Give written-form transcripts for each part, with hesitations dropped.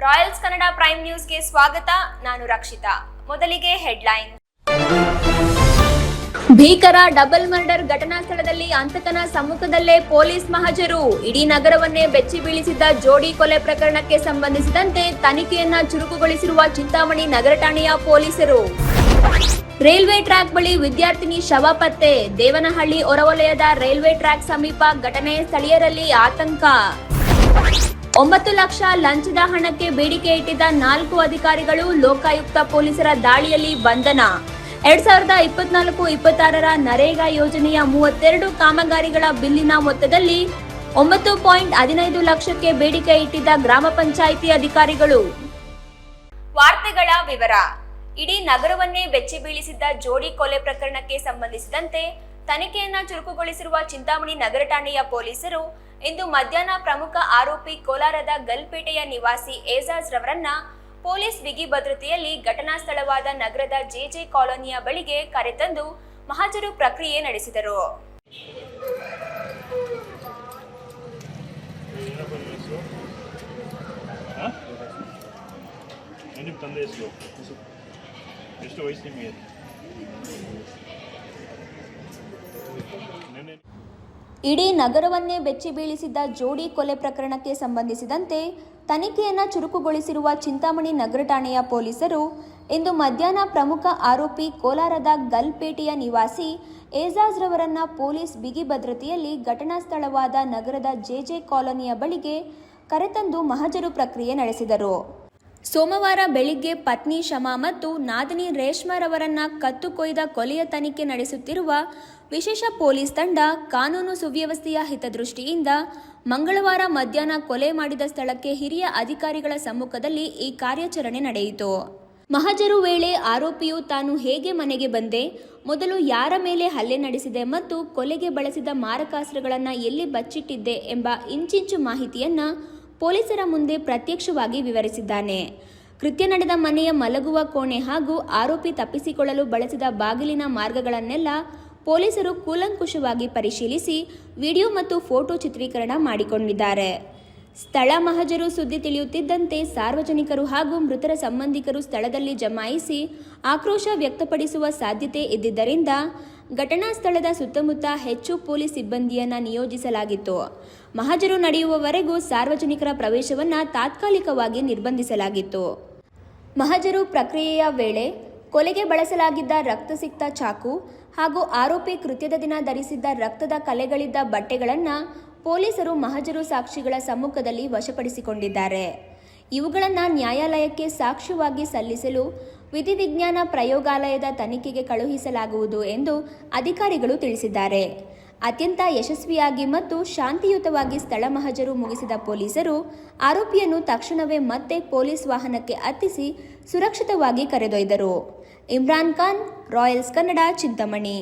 Royals Kannada prime ನ್ಯೂಸ್ಗೆ ಸ್ವಾಗತ. ನಾನು ರಕ್ಷಿತಾ. ಮೊದಲಿಗೆ ಹೆಡ್ಲೈನ್. ಭೀಕರ ಡಬಲ್ ಮರ್ಡರ್ ಘಟನಾ ಸ್ಥಳದಲ್ಲಿ ಹಂತಕನ ಸಮ್ಮುಖದಲ್ಲೇ ಪೊಲೀಸ್ ಮಹಜರು. ಇಡೀ ನಗರವನ್ನೇ ಬೆಚ್ಚಿ ಬೀಳಿಸಿದ್ದ ಜೋಡಿ ಕೊಲೆ ಪ್ರಕರಣಕ್ಕೆ ಸಂಬಂಧಿಸಿದಂತೆ ತನಿಖೆಯನ್ನ ಚುರುಕುಗೊಳಿಸಿರುವ ಚಿಂತಾಮಣಿ ನಗರ ಠಾಣೆಯ ಪೊಲೀಸರು. ರೈಲ್ವೆ ಟ್ರ್ಯಾಕ್ ಬಳಿ ವಿದ್ಯಾರ್ಥಿನಿ ಶವ ಪತ್ತೆ. ದೇವನಹಳ್ಳಿ ಹೊರವಲಯದ ರೈಲ್ವೆ ಟ್ರ್ಯಾಕ್ ಸಮೀಪ ಘಟನೆ, ಸ್ಥಳೀಯರಲ್ಲಿ ಆತಂಕ. 9 ಲಕ್ಷ ಲಂಚದ ಹಣಕ್ಕೆ ಬೇಡಿಕೆ ಇಟ್ಟಿದ್ದ 4 ಅಧಿಕಾರಿಗಳು ಲೋಕಾಯುಕ್ತ ಪೊಲೀಸರ ದಾಳಿಯಲ್ಲಿ ಬಂಧನ. 2024-26ರ ನರೇಗಾ ಯೋಜನೆಯ 32 ಕಾಮಗಾರಿಗಳ ಬಿಲ್ಲಿನ ಮೊತ್ತದಲ್ಲಿ 9.15 ಲಕ್ಷಕ್ಕೆ ಬೇಡಿಕೆ ಇಟ್ಟಿದ್ದ ಗ್ರಾಮ ಪಂಚಾಯಿತಿ ಅಧಿಕಾರಿಗಳು. ವಾರ್ತೆಗಳ ವಿವರ. ಇಡೀ ನಗರವನ್ನೇ ಬೆಚ್ಚಿ ಬೀಳಿಸಿದ್ದ ಜೋಡಿ ಕೊಲೆ ಪ್ರಕರಣಕ್ಕೆ ಸಂಬಂಧಿಸಿದಂತೆ ತನಿಖೆಯನ್ನ ಚುರುಕುಗೊಳಿಸಿರುವ ಚಿಂತಾಮಣಿ ನಗರ ಠಾಣೆಯ ಪೊಲೀಸರು ಇಂದು ಮಧ್ಯಾಹ್ನ ಪ್ರಮುಖ ಆರೋಪಿ ಕೋಲಾರದ ಗಲ್ಪೇಟೆಯ ನಿವಾಸಿ ಏಜಾಜ್ ರವರನ್ನ ಪೊಲೀಸ್ ಬಿಗಿ ಭದ್ರತೆಯಲ್ಲಿ ಘಟನಾ ಸ್ಥಳವಾದ ನಗರದ ಜೆಜೆ ಕಾಲೋನಿಯ ಬಳಿಗೆ ಕರೆತಂದು ಮಹಜರು ಪ್ರಕ್ರಿಯೆ ನಡೆಸಿದರು. ಇಡೀ ನಗರವನ್ನೇ ಬೆಚ್ಚಿ ಬೀಳಿಸಿದ್ದ ಜೋಡಿ ಕೊಲೆ ಪ್ರಕರಣಕ್ಕೆ ಸಂಬಂಧಿಸಿದಂತೆ ತನಿಖೆಯನ್ನ ಚುರುಕುಗೊಳಿಸಿರುವ ಚಿಂತಾಮಣಿ ನಗರ ಠಾಣೆಯ ಪೊಲೀಸರು ಇಂದು ಮಧ್ಯಾಹ್ನ ಪ್ರಮುಖ ಆರೋಪಿ ಕೋಲಾರದ ಗಲ್ಪೇಟೆಯ ನಿವಾಸಿ ಏಜಾಜ್ ರವರನ್ನ ಪೊಲೀಸ್ ಬಿಗಿ ಭದ್ರತೆಯಲ್ಲಿ ಘಟನಾ ಸ್ಥಳವಾದ ನಗರದ ಜೆಜೆ ಕಾಲೋನಿಯ ಬಳಿಗೆ ಕರೆತಂದು ಮಹಜರು ಪ್ರಕ್ರಿಯೆ ನಡೆಸಿದರು. ಸೋಮವಾರ ಬೆಳಿಗ್ಗೆ ಪತ್ನಿ ಶಮಾ ಮತ್ತು ನಾದಿನಿ ರೇಷ್ಮರವರನ್ನ ಕತ್ತು ಕೊಯ್ದ ಕೊಲೆಯ ತನಿಖೆ ನಡೆಸುತ್ತಿರುವ ವಿಶೇಷ ಪೊಲೀಸ್ ತಂಡ ಕಾನೂನು ಸುವ್ಯವಸ್ಥೆಯ ಹಿತದೃಷ್ಟಿಯಿಂದ ಮಂಗಳವಾರ ಮಧ್ಯಾಹ್ನ ಕೊಲೆ ಮಾಡಿದ ಸ್ಥಳಕ್ಕೆ ಹಿರಿಯ ಅಧಿಕಾರಿಗಳ ಸಮ್ಮುಖದಲ್ಲಿ ಈ ಕಾರ್ಯಾಚರಣೆ ನಡೆಯಿತು. ಮಹಜರು ವೇಳೆ ಆರೋಪಿಯು ತಾನು ಹೇಗೆ ಮನೆಗೆ ಬಂದೆ, ಮೊದಲು ಯಾರ ಮೇಲೆ ಹಲ್ಲೆ ನಡೆಸಿದೆ ಮತ್ತು ಕೊಲೆಗೆ ಬಳಸಿದ ಮಾರಕಾಸ್ತ್ರಗಳನ್ನು ಎಲ್ಲಿ ಬಚ್ಚಿಟ್ಟಿದ್ದೆ ಎಂಬ ಇಂಚಿಂಚು ಮಾಹಿತಿಯನ್ನ ಪೊಲೀಸರ ಮುಂದೆ ಪ್ರತ್ಯಕ್ಷವಾಗಿ ವಿವರಿಸಿದ್ದಾನೆ. ಕೃತ್ಯ ನಡೆದ ಮನೆಯ ಮಲಗುವ ಕೋಣೆ ಹಾಗೂ ಆರೋಪಿ ತಪ್ಪಿಸಿಕೊಳ್ಳಲು ಬಳಸಿದ ಬಾಗಿಲಿನ ಮಾರ್ಗಗಳನ್ನೆಲ್ಲ ಪೊಲೀಸರು ಕೂಲಂಕುಷವಾಗಿ ಪರಿಶೀಲಿಸಿ ವಿಡಿಯೋ ಮತ್ತು ಫೋಟೋ ಚಿತ್ರೀಕರಣ ಮಾಡಿಕೊಂಡಿದ್ದಾರೆ. ಸ್ಥಳ ಮಹಜರು ಸುದ್ದಿ ತಿಳಿಯುತ್ತಿದ್ದಂತೆ ಸಾರ್ವಜನಿಕರು ಹಾಗೂ ಮೃತರ ಸಂಬಂಧಿಕರು ಸ್ಥಳದಲ್ಲಿ ಜಮಾಯಿಸಿ ಆಕ್ರೋಶ ವ್ಯಕ್ತಪಡಿಸುವ ಸಾಧ್ಯತೆ ಇದ್ದಿದ್ದರಿಂದ ಘಟನಾ ಸ್ಥಳದ ಸುತ್ತಮುತ್ತ ಹೆಚ್ಚು ಪೊಲೀಸ್ ಸಿಬ್ಬಂದಿಯನ್ನು ನಿಯೋಜಿಸಲಾಗಿತ್ತು. ಮಹಜರು ನಡೆಯುವವರೆಗೂ ಸಾರ್ವಜನಿಕರ ಪ್ರವೇಶವನ್ನು ತಾತ್ಕಾಲಿಕವಾಗಿ ನಿರ್ಬಂಧಿಸಲಾಗಿತ್ತು. ಮಹಜರು ಪ್ರಕ್ರಿಯೆಯ ವೇಳೆ ಕೊಲೆಗೆ ಬಳಸಲಾಗಿದ್ದ ರಕ್ತಸಿಕ್ತ ಚಾಕು ಹಾಗೂ ಆರೋಪಿ ಕೃತ್ಯದ ದಿನ ಧರಿಸಿದ್ದ ರಕ್ತದ ಕಲೆಗಳಿದ್ದ ಬಟ್ಟೆಗಳನ್ನು ಪೊಲೀಸರು ಮಹಜರು ಸಾಕ್ಷಿಗಳ ಸಮ್ಮುಖದಲ್ಲಿ ವಶಪಡಿಸಿಕೊಂಡಿದ್ದಾರೆ. ಇವುಗಳನ್ನು ನ್ಯಾಯಾಲಯಕ್ಕೆ ಸಾಕ್ಷ್ಯವಾಗಿ ಸಲ್ಲಿಸಲು ವಿಧಿವಿಜ್ಞಾನ ಪ್ರಯೋಗಾಲಯದ ತನಿಖೆಗೆ ಕಳುಹಿಸಲಾಗುವುದು ಎಂದು ಅಧಿಕಾರಿಗಳು ತಿಳಿಸಿದ್ದಾರೆ. ಅತ್ಯಂತ ಯಶಸ್ವಿಯಾಗಿ ಮತ್ತು ಶಾಂತಿಯುತವಾಗಿ ಸ್ಥಳ ಮಹಜರು ಮುಗಿಸಿದ ಪೊಲೀಸರು ಆರೋಪಿಯನ್ನು ತಕ್ಷಣವೇ ಮತ್ತೆ ಪೊಲೀಸ್ ವಾಹನಕ್ಕೆ ಹತ್ತಿಸಿ ಸುರಕ್ಷಿತವಾಗಿ ಕರೆದೊಯ್ದರು. ಇಮ್ರಾನ್ ಖಾನ್, ರಾಯಲ್ಸ್ ಕನ್ನಡ, ಚಿಂತಾಮಣಿ.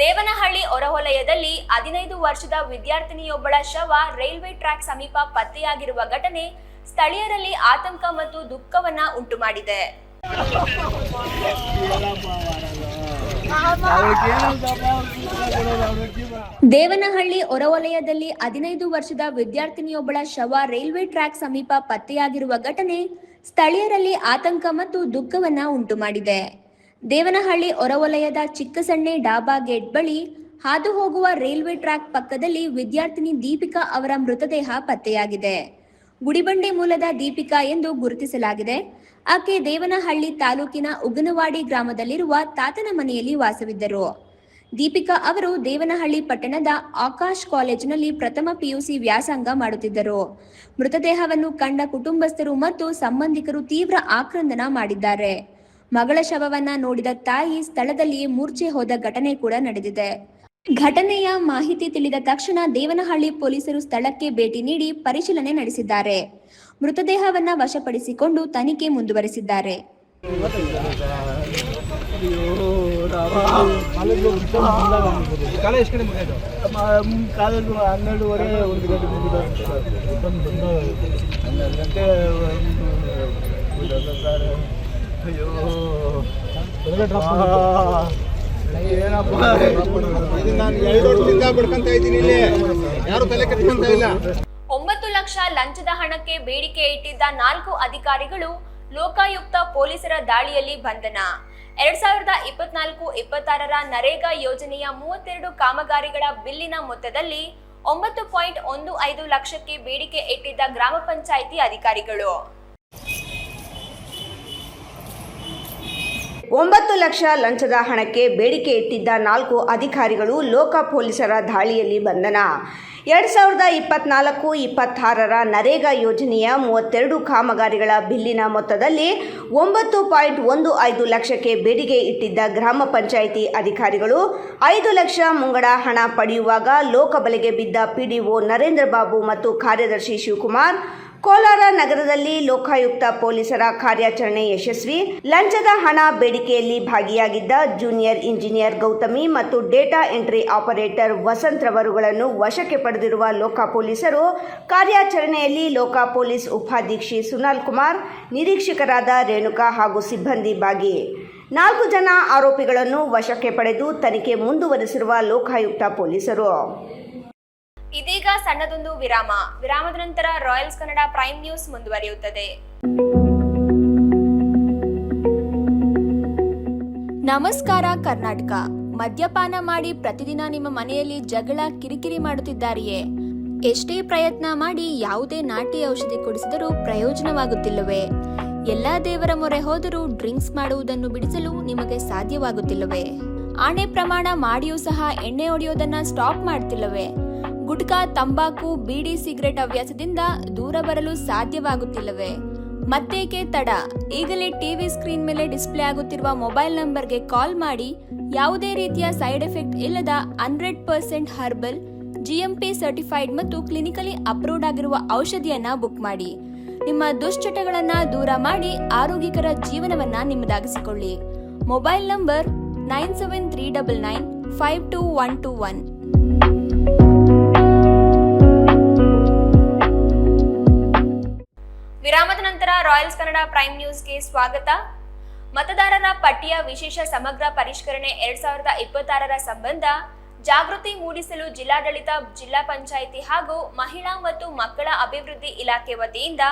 ದೇವನಹಳ್ಳಿ ಹೊರವಲಯದಲ್ಲಿ 15 ವರ್ಷದ ವಿದ್ಯಾರ್ಥಿನಿಯೊಬ್ಬಳ ಶವ ರೈಲ್ವೆ ಟ್ರ್ಯಾಕ್ ಸಮೀಪ ಪತ್ತೆಯಾಗಿರುವ ಘಟನೆ ಸ್ಥಳೀಯರಲ್ಲಿ ಆತಂಕ ಮತ್ತು ದುಃಖವನ್ನ ಉಂಟುಮಾಡಿದೆ. ದೇವನಹಳ್ಳಿ ಹೊರವಲಯದಲ್ಲಿ 15 ವರ್ಷದ ವಿದ್ಯಾರ್ಥಿನಿಯೊಬ್ಬಳ ಶವ ರೈಲ್ವೆ ಟ್ರ್ಯಾಕ್ ಸಮೀಪ ಪತ್ತೆಯಾಗಿರುವ ಘಟನೆ ಸ್ಥಳೀಯರಲ್ಲಿ ಆತಂಕ ಮತ್ತು ದುಃಖವನ್ನ ಉಂಟುಮಾಡಿದೆ. ದೇವನಹಳ್ಳಿ ಹೊರವಲಯದ ಚಿಕ್ಕಸಣ್ಣೆ ಡಾಬಾ ಗೇಟ್ ಬಳಿ ಹಾದು ಹೋಗುವ ರೈಲ್ವೆ ಟ್ರ್ಯಾಕ್ ಪಕ್ಕದಲ್ಲಿ ವಿದ್ಯಾರ್ಥಿನಿ ದೀಪಿಕಾ ಅವರ ಮೃತದೇಹ ಪತ್ತೆಯಾಗಿದೆ. ಗುಡಿಬಂಡೆ ಮೂಲದ ದೀಪಿಕಾ ಎಂದು ಗುರುತಿಸಲಾಗಿದೆ. ಆಕೆ ದೇವನಹಳ್ಳಿ ತಾಲೂಕಿನ ಉಗನವಾಡಿ ಗ್ರಾಮದಲ್ಲಿರುವ ತಾತನ ಮನೆಯಲ್ಲಿ ವಾಸವಿದ್ದರು. ದೀಪಿಕಾ ಅವರು ದೇವನಹಳ್ಳಿ ಪಟ್ಟಣದ ಆಕಾಶ್ ಕಾಲೇಜಿನಲ್ಲಿ ಪ್ರಥಮ PUC ವ್ಯಾಸಂಗ ಮಾಡುತ್ತಿದ್ದರು. ಮೃತದೇಹವನ್ನು ಕಂಡ ಕುಟುಂಬಸ್ಥರು ಮತ್ತು ಸಂಬಂಧಿಕರು ತೀವ್ರ ಆಕ್ರಂದನ ಮಾಡಿದ್ದಾರೆ. ಮಗಳ ಶವವನ್ನ ನೋಡಿದ ತಾಯಿ ಸ್ಥಳದಲ್ಲಿಯೇ ಮೂರ್ಛೆ ಹೋದ ಘಟನೆ ಕೂಡ ನಡೆದಿದೆ. ಘಟನೆಯ ಮಾಹಿತಿ ತಿಳಿದ ತಕ್ಷಣ ದೇವನಹಳ್ಳಿ ಪೊಲೀಸರು ಸ್ಥಳಕ್ಕೆ ಭೇಟಿ ನೀಡಿ ಪರಿಶೀಲನೆ ನಡೆಸಿದ್ದಾರೆ. ಮೃತದೇಹವನ್ನ ವಶಪಡಿಸಿಕೊಂಡು ತನಿಖೆ ಮುಂದುವರೆಸಿದ್ದಾರೆ. ಅಯ್ಯೋ ಏನಪ್ಪ ಇದು ನಾನು 2 ವರ್ಷದಿಂದ ಬಡ್ಕೊಂತ ಇದ್ದೀನಿ, ಇಲ್ಲಿ ಯಾರು ತಲೆ ಕೆಡ್ಕೊಂತ ಇಲ್ಲ. 9 ಲಕ್ಷ ಲಂಚದ ಹಣಕ್ಕೆ ಬೇಡಿಕೆ ಇಟ್ಟಿದ್ದ 4 ಅಧಿಕಾರಿಗಳು ಲೋಕಾಯುಕ್ತ ಪೊಲೀಸರ ದಾಳಿಯಲ್ಲಿ ಬಂಧನ. 2024-26 ನರೇಗಾ ಯೋಜನೆಯ 32 ಕಾಮಗಾರಿಗಳ ಬಿಲ್ಲಿನ ಮೊತ್ತದಲ್ಲಿ 9.15 ಲಕ್ಷಕ್ಕೆ ಬೇಡಿಕೆ ಇಟ್ಟಿದ್ದ ಗ್ರಾಮ ಪಂಚಾಯಿತಿ ಅಧಿಕಾರಿಗಳು 9 ಲಕ್ಷ ಲಂಚದ ಹಣಕ್ಕೆ ಬೇಡಿಕೆ ಇಟ್ಟಿದ್ದ 4 ಅಧಿಕಾರಿಗಳು ಲೋಕ ಪೊಲೀಸರ ದಾಳಿಯಲ್ಲಿ ಬಂಧನ. 2024-26 ನರೇಗಾ ಯೋಜನೆಯ 32 ಕಾಮಗಾರಿಗಳ ಬಿಲ್ಲಿನ ಮೊತ್ತದಲ್ಲಿ 9.15 ಲಕ್ಷಕ್ಕೆ ಬೇಡಿಕೆ ಇಟ್ಟಿದ್ದ ಗ್ರಾಮ ಪಂಚಾಯಿತಿ ಅಧಿಕಾರಿಗಳು 5 ಲಕ್ಷ ಮುಂಗಡ ಹಣ ಪಡೆಯುವಾಗ ಲೋಕಬಲೆಗೆ ಬಿದ್ದ ಪಿಡಿಒ ನರೇಂದ್ರ ಬಾಬು ಮತ್ತು ಕಾರ್ಯದರ್ಶಿ ಶಿವಕುಮಾರ್. ಕೋಲಾರ ನಗರದಲ್ಲಿ ಲೋಕಾಯುಕ್ತ ಪೊಲೀಸರ ಕಾರ್ಯಾಚರಣೆ ಯಶಸ್ವಿ. ಲಂಚದ ಹಣ ಬೇಡಿಕೆಯಲ್ಲಿ ಭಾಗಿಯಾಗಿದ್ದ ಜೂನಿಯರ್ ಇಂಜಿನಿಯರ್ ಗೌತಮಿ ಮತ್ತು ಡೇಟಾ ಎಂಟ್ರಿ ಆಪರೇಟರ್ ವಸಂತ್ ರವರುಗಳನ್ನು ವಶಕ್ಕೆ ಪಡೆದಿರುವ ಲೋಕ ಪೊಲೀಸರು. ಕಾರ್ಯಾಚರಣೆಯಲ್ಲಿ ಲೋಕ ಪೊಲೀಸ್ ಉಪಾಧೀಕ್ಷಿ ಸುನಾಲ್ ಕುಮಾರ್, ನಿರೀಕ್ಷಕರಾದ ರೇಣುಕಾ ಹಾಗೂ ಸಿಬ್ಬಂದಿ ಭಾಗಿ. 4 ಜನ ಆರೋಪಿಗಳನ್ನು ವಶಕ್ಕೆ ಪಡೆದು ತನಿಖೆ ಮುಂದುವರೆಸಿರುವ ಲೋಕಾಯುಕ್ತ ಪೊಲೀಸರು. ಇದೀಗ ಸಣ್ಣದೊಂದು ವಿರಾಮದ ನಂತರ ರಾಯಲ್ಸ್ ಕನ್ನಡ ಪ್ರೈಮ್ ನ್ಯೂಸ್ ಮುಂದುವರಿಯುತ್ತದೆ. ನಮಸ್ಕಾರ ಕರ್ನಾಟಕ. ಮದ್ಯಪಾನ ಮಾಡಿ ಪ್ರತಿದಿನ ನಿಮ್ಮ ಮನೆಯಲ್ಲಿ ಜಗಳ ಕಿರಿಕಿರಿ ಮಾಡುತ್ತಿದ್ದಾರೆಯೇ? ಎಷ್ಟೇ ಪ್ರಯತ್ನ ಮಾಡಿ ಯಾವುದೇ ನಾಟಿ ಔಷಧಿ ಕೊಡಿಸಿದರೂ ಪ್ರಯೋಜನವಾಗುತ್ತಿಲ್ಲವೇ? ಎಲ್ಲಾ ದೇವರ ಮೊರೆ ಹೋದರೂ ಡ್ರಿಂಕ್ಸ್ ಮಾಡುವುದನ್ನು ಬಿಡಿಸಲು ನಿಮಗೆ ಸಾಧ್ಯವಾಗುತ್ತಿಲ್ಲವೇ? ಆಣೆ ಪ್ರಮಾಣ ಮಾಡಿಯೂ ಸಹ ಎಣ್ಣೆ ಹೊಡೆಯೋದನ್ನ ಸ್ಟಾಪ್ ಮಾಡ್ತಿಲ್ಲವೇ? ಗುಟ್ಕಾ, ತಂಬಾಕು, ಬೀಡಿ, ಸಿಗರೆಟ್ ಹವ್ಯಾಸದಿಂದ ದೂರ ಬರಲು ಸಾಧ್ಯವಾಗುತ್ತಿಲ್ಲವೇ? ಮತ್ತೇಕೆ ತಡ? ಈಗಲೇ ಟಿವಿ ಸ್ಕ್ರೀನ್ ಮೇಲೆ ಡಿಸ್ಪ್ಲೇ ಆಗುತ್ತಿರುವ ಮೊಬೈಲ್ ನಂಬರ್ಗೆ ಕಾಲ್ ಮಾಡಿ ಯಾವುದೇ ರೀತಿಯ ಸೈಡ್ ಎಫೆಕ್ಟ್ ಇಲ್ಲದ 100% ಹರ್ಬಲ್, GMP ಸರ್ಟಿಫೈಡ್ ಮತ್ತು ಕ್ಲಿನಿಕಲಿ ಅಪ್ರೂವ್ಡ್ ಆಗಿರುವ ಔಷಧಿಯನ್ನ ಬುಕ್ ಮಾಡಿ. ನಿಮ್ಮ ದುಶ್ಚಟಗಳನ್ನ ದೂರ ಮಾಡಿ ಆರೋಗ್ಯಕರ ಜೀವನವನ್ನ ನಿಮ್ಮದಾಗಿಸಿಕೊಳ್ಳಿ. Mobile number 9739952121. ವಿರಾಮದ ನಂತರ ರಾಯಲ್ಸ್ ಕನ್ನಡ ಪ್ರೈಮ್ ನ್ಯೂಸ್ಗೆ ಸ್ವಾಗತ. ಮತದಾರರ ಪಟ್ಟಿಯ ವಿಶೇಷ ಸಮಗ್ರ ಪರಿಷ್ಕರಣೆ 2026 ಸಂಬಂಧ ಜಾಗೃತಿ ಮೂಡಿಸಲು ಜಿಲ್ಲಾಡಳಿತ, ಜಿಲ್ಲಾ ಪಂಚಾಯಿತಿ ಹಾಗೂ ಮಹಿಳಾ ಮತ್ತು ಮಕ್ಕಳ ಅಭಿವೃದ್ಧಿ ಇಲಾಖೆ ವತಿಯಿಂದ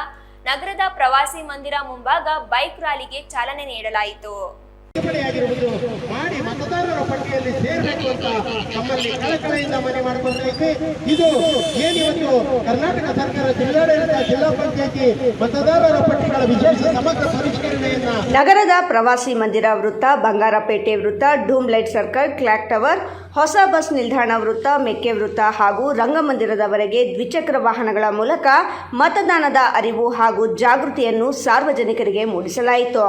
ನಗರದ ಪ್ರವಾಸಿ ಮಂದಿರ ಮುಂಭಾಗ ಬೈಕ್ ರ್ಯಾಲಿಗೆ ಚಾಲನೆ ನೀಡಲಾಯಿತು. ಮಾಡಿ ಮತದಾರರ ಪಟ್ಟಿಯಲ್ಲಿ ಸೇರಬೇಕು ಅಂತ ನಮ್ಮಲ್ಲಿ ಕಳಕಳಿಯಿಂದ ಮನವಿ ಮಾಡಿಕೊಂಡಿದ್ದೇವೆ. ಇದು ಏನಿವತ್ತು ಕರ್ನಾಟಕ ಸರ್ಕಾರ ಜಿಲ್ಲಾಡಳಿತ, ಜಿಲ್ಲಾ ಪಂಚಾಯಿತಿ ಮತದಾರರ ಪಟ್ಟಿಗಳ ವಿಶೇಷ ಸಮಗ್ರ ಪರಿಷ್ಕರಣೆಯನ್ನ ನಗರದ ಪ್ರವಾಸಿ ಮಂದಿರ ವೃತ್ತ, ಬಂಗಾರಪೇಟೆ ವೃತ್ತ, ಡೂಮ್ ಲೈಟ್ ಸರ್ಕಲ್, ಕ್ಲಾಕ್ ಟವರ್, ಹೊಸ ಬಸ್ ನಿಲ್ದಾಣ ವೃತ್ತ, ಮೆಕ್ಕೆ ವೃತ್ತ ಹಾಗೂ ರಂಗಮಂದಿರದವರೆಗೆ ದ್ವಿಚಕ್ರ ವಾಹನಗಳ ಮೂಲಕ ಮತದಾನದ ಅರಿವು ಹಾಗೂ ಜಾಗೃತಿಯನ್ನು ಸಾರ್ವಜನಿಕರಿಗೆ ಮೂಡಿಸಲಾಯಿತು.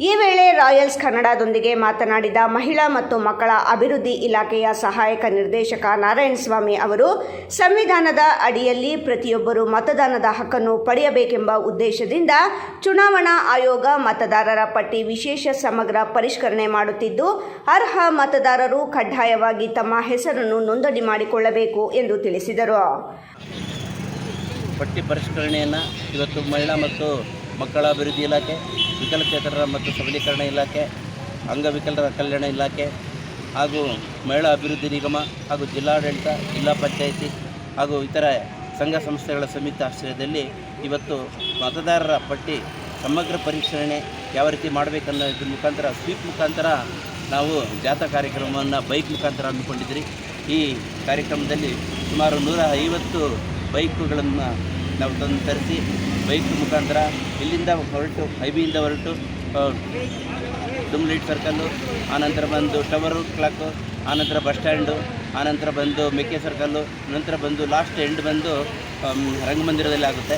ಈ ವೇಳೆ ರಾಯಲ್ಸ್ ಕನ್ನಡದೊಂದಿಗೆ ಮಾತನಾಡಿದ ಮಹಿಳಾ ಮತ್ತು ಮಕ್ಕಳ ಅಭಿವೃದ್ಧಿ ಇಲಾಖೆಯ ಸಹಾಯಕ ನಿರ್ದೇಶಕ ನಾರಾಯಣಸ್ವಾಮಿ ಅವರು, ಸಂವಿಧಾನದ ಅಡಿಯಲ್ಲಿ ಪ್ರತಿಯೊಬ್ಬರು ಮತದಾನದ ಹಕ್ಕನ್ನು ಪಡೆಯಬೇಕೆಂಬ ಉದ್ದೇಶದಿಂದ ಚುನಾವಣಾ ಆಯೋಗ ಮತದಾರರ ಪಟ್ಟಿ ವಿಶೇಷ ಸಮಗ್ರ ಪರಿಷ್ಕರಣೆ ಮಾಡುತ್ತಿದ್ದು, ಅರ್ಹ ಮತದಾರರು ಕಡ್ಡಾಯವಾಗಿ ತಮ್ಮ ಹೆಸರನ್ನು ನೋಂದಣಿ ಮಾಡಿಕೊಳ್ಳಬೇಕು ಎಂದು ತಿಳಿಸಿದರು. ಪಟ್ಟಿ ಪರಿಷ್ಕರಣೆಯನ್ನು ಇವತ್ತು ಮಹಿಳಾ ಮತ್ತು ಮಕ್ಕಳ ಅಭಿವೃದ್ಧಿ ಇಲಾಖೆ, ವಿಕಲಚೇತನರ ಮತ್ತು ಸಬಲೀಕರಣ ಇಲಾಖೆ, ಅಂಗವಿಕಲರ ಕಲ್ಯಾಣ ಇಲಾಖೆ ಹಾಗೂ ಮಹಿಳಾ ಅಭಿವೃದ್ಧಿ ನಿಗಮ ಹಾಗೂ ಜಿಲ್ಲಾಡಳಿತ, ಜಿಲ್ಲಾ ಪಂಚಾಯಿತಿ ಹಾಗೂ ಇತರ ಸಂಘ ಸಂಸ್ಥೆಗಳ ಸಂಯುಕ್ತ ಆಶ್ರಯದಲ್ಲಿ ಇವತ್ತು ಮತದಾರರ ಪಟ್ಟಿ ಸಮಗ್ರ ಪರಿಷ್ಕರಣೆ ಯಾವ ರೀತಿ ಮಾಡಬೇಕನ್ನೋದ್ರ ಮುಖಾಂತರ ಸ್ವೀಪ್ ಮುಖಾಂತರ ನಾವು ಜಾಥಾ ಕಾರ್ಯಕ್ರಮವನ್ನು ಬೈಕ್ ಮುಖಾಂತರ ಹಮ್ಮಿಕೊಂಡಿದ್ರಿ. ಈ ಕಾರ್ಯಕ್ರಮದಲ್ಲಿ ಸುಮಾರು 150 ಬೈಕುಗಳನ್ನು ನಾವು ತಂದು ತರಿಸಿ ಬೈಕ್ ಮುಖಾಂತರ ಇಲ್ಲಿಂದ ಹೊರಟು, ಐಬಿಯಿಂದ ಹೊರಟು ಡೂಮ್ ಲೈಟ್ ಸರ್ಕಲ್ಲು, ಆನಂತರ ಬಂದು ಟವರು ಕ್ಲಾಕು, ಆನಂತರ ಬಸ್ ಸ್ಟ್ಯಾಂಡು, ಆನಂತರ ಬಂದು ಮೆಕ್ಕೆ ಸರ್ಕಲ್ಲು, ನಂತರ ಬಂದು ಲಾಸ್ಟ್ ಎಂಡ್ ಬಂದು ರಂಗಮಂದಿರದಲ್ಲಿ ಆಗುತ್ತೆ.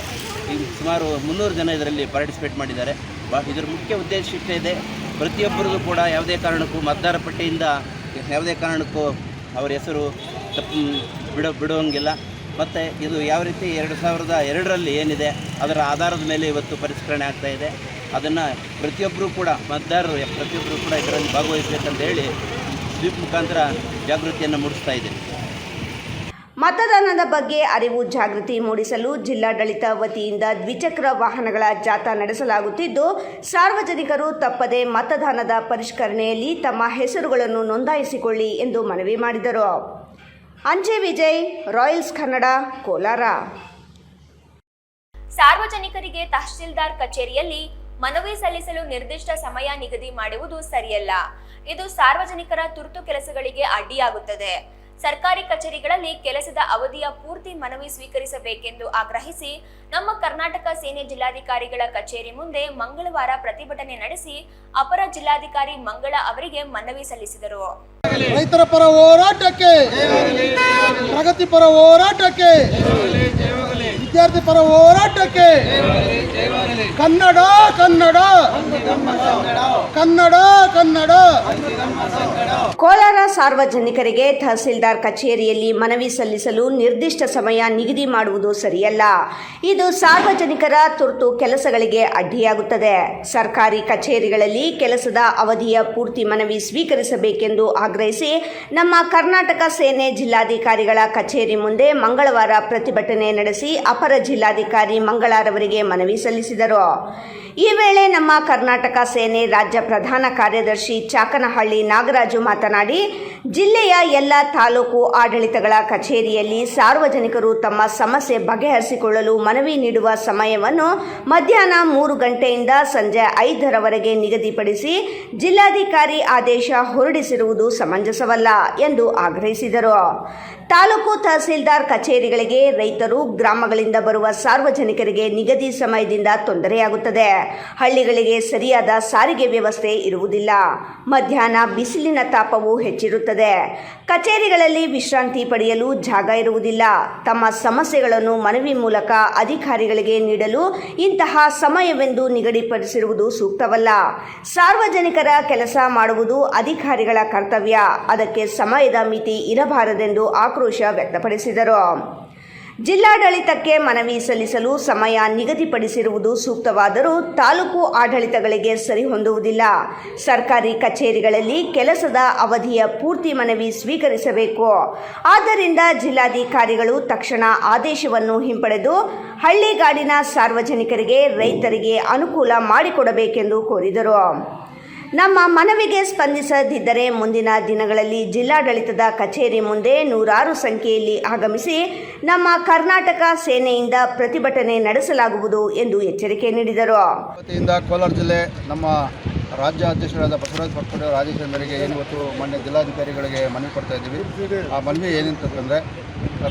ಈ ಸುಮಾರು 300 ಜನ ಇದರಲ್ಲಿ ಪಾರ್ಟಿಸಿಪೇಟ್ ಮಾಡಿದ್ದಾರೆ. ಇದರ ಮುಖ್ಯ ಉದ್ದೇಶ ಇಷ್ಟೇ ಇದೆ, ಪ್ರತಿಯೊಬ್ಬರಿಗೂ ಕೂಡ ಯಾವುದೇ ಕಾರಣಕ್ಕೂ ಮತದಾರ ಪಟ್ಟಿಯಿಂದ ಯಾವುದೇ ಕಾರಣಕ್ಕೂ ಅವರ ಹೆಸರು ಬಿಡುವಂಗಿಲ್ಲ. ಮತ್ತು ಇದು ಯಾವ ರೀತಿ 2002ರಲ್ಲಿ ಏನಿದೆ ಅದರ ಆಧಾರದ ಮೇಲೆ ಇವತ್ತು ಪರಿಷ್ಕರಣೆ ಆಗ್ತಾಯಿದೆ. ಅದನ್ನು ಪ್ರತಿಯೊಬ್ಬರೂ ಕೂಡ ಮತದಾರರು ಪ್ರತಿಯೊಬ್ಬರು ಕೂಡ ಇದರಲ್ಲಿ ಭಾಗವಹಿಸಬೇಕಂತ ಹೇಳಿ ಸ್ವೀಪ್ ಮುಖಾಂತರ ಜಾಗೃತಿಯನ್ನು ಮೂಡಿಸ್ತಾ ಇದ್ದೇನೆ. ಮತದಾನದ ಬಗ್ಗೆ ಅರಿವು ಜಾಗೃತಿ ಮೂಡಿಸಲು ಜಿಲ್ಲಾಡಳಿತ ವತಿಯಿಂದ ದ್ವಿಚಕ್ರ ವಾಹನಗಳ ಜಾಥಾ ನಡೆಸಲಾಗುತ್ತಿದ್ದು, ಸಾರ್ವಜನಿಕರು ತಪ್ಪದೆ ಮತದಾನದ ಪರಿಷ್ಕರಣೆಯಲ್ಲಿ ತಮ್ಮ ಹೆಸರುಗಳನ್ನು ನೋಂದಾಯಿಸಿಕೊಳ್ಳಿ ಎಂದು ಮನವಿ ಮಾಡಿದರು. ಅಂಜೆ ವಿಜಯ್, ರಾಯಲ್ಸ್ ಕನ್ನಡ, ಕೋಲಾರ. ಸಾರ್ವಜನಿಕರಿಗೆ ತಹಶೀಲ್ದಾರ್ ಕಚೇರಿಯಲ್ಲಿ ಮನವಿ ಸಲ್ಲಿಸಲು ನಿರ್ದಿಷ್ಟ ಸಮಯ ನಿಗದಿ ಮಾಡುವುದು ಸರಿಯಲ್ಲ. ಇದು ಸಾರ್ವಜನಿಕರ ತುರ್ತು ಕೆಲಸಗಳಿಗೆ ಅಡ್ಡಿಯಾಗುತ್ತದೆ. ಸರ್ಕಾರಿ ಕಚೇರಿಗಳಲ್ಲಿ ಕೆಲಸದ ಅವಧಿಯ ಪೂರ್ತಿ ಮನವಿ ಸ್ವೀಕರಿಸಬೇಕೆಂದು ಆಗ್ರಹಿಸಿ ನಮ್ಮ ಕರ್ನಾಟಕ ಸೇನೆ ಜಿಲ್ಲಾಧಿಕಾರಿಗಳ ಕಚೇರಿ ಮುಂದೆ ಮಂಗಳವಾರ ಪ್ರತಿಭಟನೆ ನಡೆಸಿ ಅಪರ ಜಿಲ್ಲಾಧಿಕಾರಿ ಮಂಗಳ ಅವರಿಗೆ ಮನವಿ ಸಲ್ಲಿಸಿದರು. ರೈತರ ಪರ ಹೋರಾಟಕ್ಕೆ, ಪ್ರಗತಿ ಪರ ಹೋರಾಟಕ್ಕೆ, ವಿದ್ಯಾರ್ಥಿ ಪರ ಹೋರಾಟಕ್ಕೆ, ಕನ್ನಡ ಕನ್ನಡ ಕನ್ನಡ ಕನ್ನಡ. ಕೋಲಾರ ಸಾರ್ವಜನಿಕರಿಗೆ ತಹಸೀಲ್ದಾರ್ ಕಚೇರಿಯಲ್ಲಿ ಮನವಿ ಸಲ್ಲಿಸಲು ನಿರ್ದಿಷ್ಟ ಸಮಯ ನಿಗದಿ ಮಾಡುವುದು ಸರಿಯಲ್ಲ. ಇದು ಸಾರ್ವಜನಿಕರ ತುರ್ತು ಕೆಲಸಗಳಿಗೆ ಅಡ್ಡಿಯಾಗುತ್ತದೆ. ಸರ್ಕಾರಿ ಕಚೇರಿಗಳಲ್ಲಿ ಕೆಲಸದ ಅವಧಿಯ ಪೂರ್ತಿ ಮನವಿ ಸ್ವೀಕರಿಸಬೇಕೆಂದು ಆಗ್ರಹಿಸಿ ನಮ್ಮ ಕರ್ನಾಟಕ ಸೇನೆ ಜಿಲ್ಲಾಧಿಕಾರಿಗಳ ಕಚೇರಿ ಮುಂದೆ ಮಂಗಳವಾರ ಪ್ರತಿಭಟನೆ ನಡೆಸಿ ಅಪರ ಜಿಲ್ಲಾಧಿಕಾರಿ ಮಂಗಳಾರವರಿಗೆ ಮನವಿ ಸಲ್ಲಿಸಿದರು. ಈ ವೇಳೆ ನಮ್ಮ ಕರ್ನಾಟಕ ಸೇನೆ ರಾಜ್ಯ ಪ್ರಧಾನ ಕಾರ್ಯದರ್ಶಿ ಚಾಕನಹಳ್ಳಿ ನಾಗರಾಜು ಮಾತನಾಡಿ, ಜಿಲ್ಲೆಯ ಎಲ್ಲ ತಾಲೂಕು ಆಡಳಿತಗಳ ಕಚೇರಿಯಲ್ಲಿ ಸಾರ್ವಜನಿಕರು ತಮ್ಮ ಸಮಸ್ಯೆ ಬಗೆಹರಿಸಿಕೊಳ್ಳಲು ಮನವಿ ನೀಡುವ ಸಮಯವನ್ನು ಮಧ್ಯಾಹ್ನ 3 ಗಂಟೆಯಿಂದ ಸಂಜೆ 5ರವರೆಗೆ ನಿಗದಿಪಡಿಸಿ ಜಿಲ್ಲಾಧಿಕಾರಿ ಆದೇಶ ಹೊರಡಿಸಿರುವುದು ಸಮಂಜಸವಲ್ಲ ಎಂದು ಆಗ್ರಹಿಸಿದರು. ತಾಲೂಕು ತಹಸೀಲ್ದಾರ್ ಕಚೇರಿಗಳಿಗೆ ರೈತರು, ಗ್ರಾಮಗಳಿಂದ ಬರುವ ಸಾರ್ವಜನಿಕರಿಗೆ ನಿಗದಿ ಸಮಯದಿಂದ ತೊಂದರೆಯಾಗುತ್ತದೆ. ಹಳ್ಳಿಗಳಿಗೆ ಸರಿಯಾದ ಸಾರಿಗೆ ವ್ಯವಸ್ಥೆ ಇರುವುದಿಲ್ಲ. ಮಧ್ಯಾಹ್ನ ಬಿಸಿಲಿನ ತಾಪವು ಹೆಚ್ಚಿರುತ್ತದೆ. ಕಚೇರಿಗಳಲ್ಲಿ ವಿಶ್ರಾಂತಿ ಪಡೆಯಲು ಜಾಗ ಇರುವುದಿಲ್ಲ. ತಮ್ಮ ಸಮಸ್ಯೆಗಳನ್ನು ಮನವಿ ಮೂಲಕ ಅಧಿಕಾರಿಗಳಿಗೆ ನೀಡಲು ಇಂತಹ ಸಮಯವೆಂದು ನಿಗದಿಪಡಿಸಿರುವುದು ಸೂಕ್ತವಲ್ಲ. ಸಾರ್ವಜನಿಕರ ಕೆಲಸ ಮಾಡುವುದು ಅಧಿಕಾರಿಗಳ ಕರ್ತವ್ಯ. ಅದಕ್ಕೆ ಸಮಯದ ಮಿತಿ ಇರಬಾರದೆಂದು ಆಕ್ರೋಶ ವ್ಯಕ್ತಪಡಿಸಿದರು. ಜಿಲ್ಲಾಡಳಿತಕ್ಕೆ ಮನವಿ ಸಲ್ಲಿಸಲು ಸಮಯ ನಿಗದಿಪಡಿಸಿರುವುದು ಸೂಕ್ತವಾದರೂ ತಾಲೂಕು ಆಡಳಿತಗಳಿಗೆ ಸರಿಹೊಂದುವುದಿಲ್ಲ. ಸರ್ಕಾರಿ ಕಚೇರಿಗಳಲ್ಲಿ ಕೆಲಸದ ಅವಧಿಯ ಪೂರ್ತಿ ಮನವಿ ಸ್ವೀಕರಿಸಬೇಕು. ಆದ್ದರಿಂದ ಜಿಲ್ಲಾಧಿಕಾರಿಗಳು ತಕ್ಷಣ ಆದೇಶವನ್ನು ಹಿಂಪಡೆದು ಹಳ್ಳಿಗಾಡಿನ ಸಾರ್ವಜನಿಕರಿಗೆ, ರೈತರಿಗೆ ಅನುಕೂಲ ಮಾಡಿಕೊಡಬೇಕೆಂದು ಕೋರಿದರು. ನಮ್ಮ ಮನವಿಗೆ ಸ್ಪಂದಿಸದಿದ್ದರೆ ಮುಂದಿನ ದಿನಗಳಲ್ಲಿ ಜಿಲ್ಲಾಡಳಿತದ ಕಚೇರಿ ಮುಂದೆ ನೂರಾರು ಸಂಖ್ಯೆಯಲ್ಲಿ ಆಗಮಿಸಿ ನಮ್ಮ ಕರ್ನಾಟಕ ಸೇನೆಯಿಂದ ಪ್ರತಿಭಟನೆ ನಡೆಸಲಾಗುವುದು ಎಂದು ಎಚ್ಚರಿಕೆ ನೀಡಿದರು. ವತಿಯಿಂದ ಕೋಲಾರ ಜಿಲ್ಲೆ ನಮ್ಮ ರಾಜ್ಯ ಅಧ್ಯಕ್ಷರಾದ ಬಸವರಾಜ ಪಟ್ಟಣವರ ಆದೇಶದ ಮೇರೆಗೆ ಏನು ಇವತ್ತು ಮಾನ್ಯ ಜಿಲ್ಲಾಧಿಕಾರಿಗಳಿಗೆ ಮನವಿ ಕೊಡ್ತಾ ಇದ್ದೀವಿ. ಆ ಮನವಿ ಏನಂತಂದರೆ,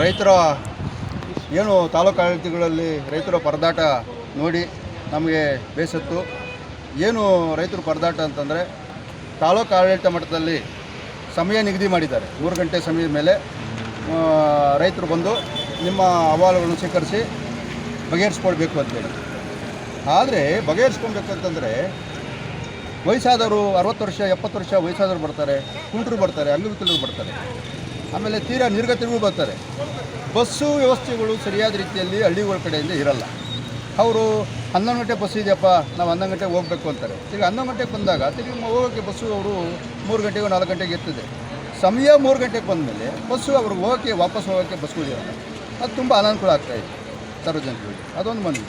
ರೈತರ ಏನು ತಾಲೂಕು ಆಡಳಿತಗಳಲ್ಲಿ ರೈತರ ಪರದಾಟ ನೋಡಿ ನಮಗೆ ಬೇಸತ್ತು. ಏನು ರೈತರು ಪರದಾಟ ಅಂತಂದರೆ, ತಾಲೂಕು ಆಡಳಿತ ಮಟ್ಟದಲ್ಲಿ ಸಮಯ ನಿಗದಿ ಮಾಡಿದ್ದಾರೆ. 3 ಗಂಟೆ ಸಮಯದ ಮೇಲೆ ರೈತರು ಬಂದು ನಿಮ್ಮ ಅಹವಾಲುಗಳನ್ನು ಸ್ವೀಕರಿಸಿ ಬಗೆಹರಿಸ್ಕೊಳ್ಬೇಕು ಅಂತೇಳಿ. ಆದರೆ ಬಗೆಹರಿಸ್ಕೊಳ್ಬೇಕಂತಂದರೆ ವಯಸ್ಸಾದವರು 60 ವರ್ಷ 70 ವರ್ಷ ವಯಸ್ಸಾದವರು ಬರ್ತಾರೆ, ಕುಂಟರು ಬರ್ತಾರೆ, ಅಂಗವಿಕಲರು ಬರ್ತಾರೆ, ಆಮೇಲೆ ತೀರಾ ನಿರ್ಗತಿಗಳು ಬರ್ತಾರೆ. ಬಸ್ಸು ವ್ಯವಸ್ಥೆಗಳು ಸರಿಯಾದ ರೀತಿಯಲ್ಲಿ ಹಳ್ಳಿಗಳ ಕಡೆಯಿಂದ ಇರಲ್ಲ. ಅವರು 11 ಗಂಟೆ ಬಸ್ ಇದೆಯಪ್ಪ, ನಾವು 11 ಗಂಟೆಗೆ ಹೋಗಬೇಕು ಅಂತಾರೆ. ಈಗ 11 ಗಂಟೆಗೆ ಬಂದಾಗ ತಿರುಗಿ ಹೋಗೋಕ್ಕೆ ಬಸ್ಸು ಅವರು 3 ಗಂಟೆಗೂ 4 ಗಂಟೆಗೆ ಇರ್ತದೆ. ಸಮಯ 3 ಗಂಟೆಗೆ ಬಂದಮೇಲೆ ಬಸ್ಸು ಅವ್ರಿಗೆ ಹೋಗೋಕ್ಕೆ ವಾಪಸ್ ಹೋಗೋಕ್ಕೆ ಬಸ್ಗಳಿರಲ್ಲ. ಅದು ತುಂಬ ಅನಾನುಕೂಲ ಆಗ್ತಾಯಿದೆ ಸಾರ್ವಜನಿಕರಿಗೆ. ಅದೊಂದು ಮನವಿ.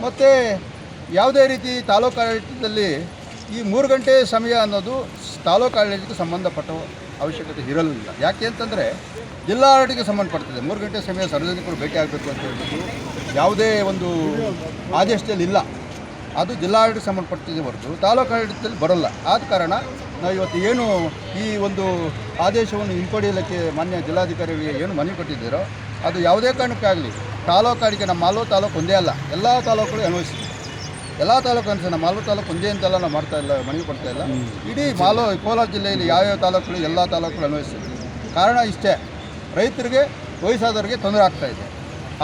ಮತ್ತು ಯಾವುದೇ ರೀತಿ ತಾಲೂಕು ಆಡಳಿತದಲ್ಲಿ ಈ 3 ಗಂಟೆ ಸಮಯ ಅನ್ನೋದು ತಾಲೂಕು ಆಡಳಿತಕ್ಕೆ ಸಂಬಂಧಪಟ್ಟ ಅವಶ್ಯಕತೆ ಇರಲಿಲ್ಲ. ಯಾಕೆ ಅಂತಂದರೆ ಜಿಲ್ಲಾಡಳಿತಕ್ಕೆ ಸಂಬಂಧಪಡ್ತದೆ. 3 ಗಂಟೆ ಸಮಯ ಸಾರ್ವಜನಿಕರು ಭೇಟಿ ಆಗಬೇಕು ಅಂತ ಹೇಳ್ಬಿಟ್ಟು ಯಾವುದೇ ಒಂದು ಆದೇಶದಲ್ಲಿ ಇಲ್ಲ. ಅದು ಜಿಲ್ಲಾಡಳಿತಕ್ಕೆ ಸಂಬಂಧಪಟ್ಟಿದೆ ಹೊರತು ತಾಲೂಕು ಆಡಳಿತದಲ್ಲಿ ಬರೋಲ್ಲ. ಆದ ಕಾರಣ ನಾವು ಇವತ್ತು ಏನು ಈ ಒಂದು ಆದೇಶವನ್ನು ಹಿಂಪಡೆಯಲಿಕ್ಕೆ ಮಾನ್ಯ ಜಿಲ್ಲಾಧಿಕಾರಿಗಳಿಗೆ ಏನು ಮನವಿ ಕೊಟ್ಟಿದ್ದೀರೋ, ಅದು ಯಾವುದೇ ಕಾರಣಕ್ಕಾಗಲಿ ತಾಲೂಕು ಆಡಳಿತ, ನಮ್ಮ ಮಾಲೂರು ತಾಲೂಕು ಒಂದೇ ಅಲ್ಲ, ಎಲ್ಲ ತಾಲೂಕುಗಳು ಅನ್ವಯಿಸ್ತೀವಿ. ಎಲ್ಲ ತಾಲೂಕು ಅನಿಸ್ತದೆ. ನಮ್ಮ ಮಾಲೂರು ತಾಲೂಕು ಒಂದೇ ಅಂತೆಲ್ಲ ನಾವು ಮಾಡ್ತಾ ಇಲ್ಲ, ಮನವಿ ಕೊಡ್ತಾ ಇಲ್ಲ. ಇಡೀ ಕೋಲಾರ ಜಿಲ್ಲೆಯಲ್ಲಿ ಯಾವ್ಯಾವ ತಾಲೂಕುಗಳು ಎಲ್ಲ ತಾಲೂಕುಗಳು ಅನ್ವಯಿಸ್ತೀವಿ. ಕಾರಣ ಇಷ್ಟೇ, ರೈತರಿಗೆ, ವಯಸ್ಸಾದವರಿಗೆ ತೊಂದರೆ ಆಗ್ತಾಯಿದೆ.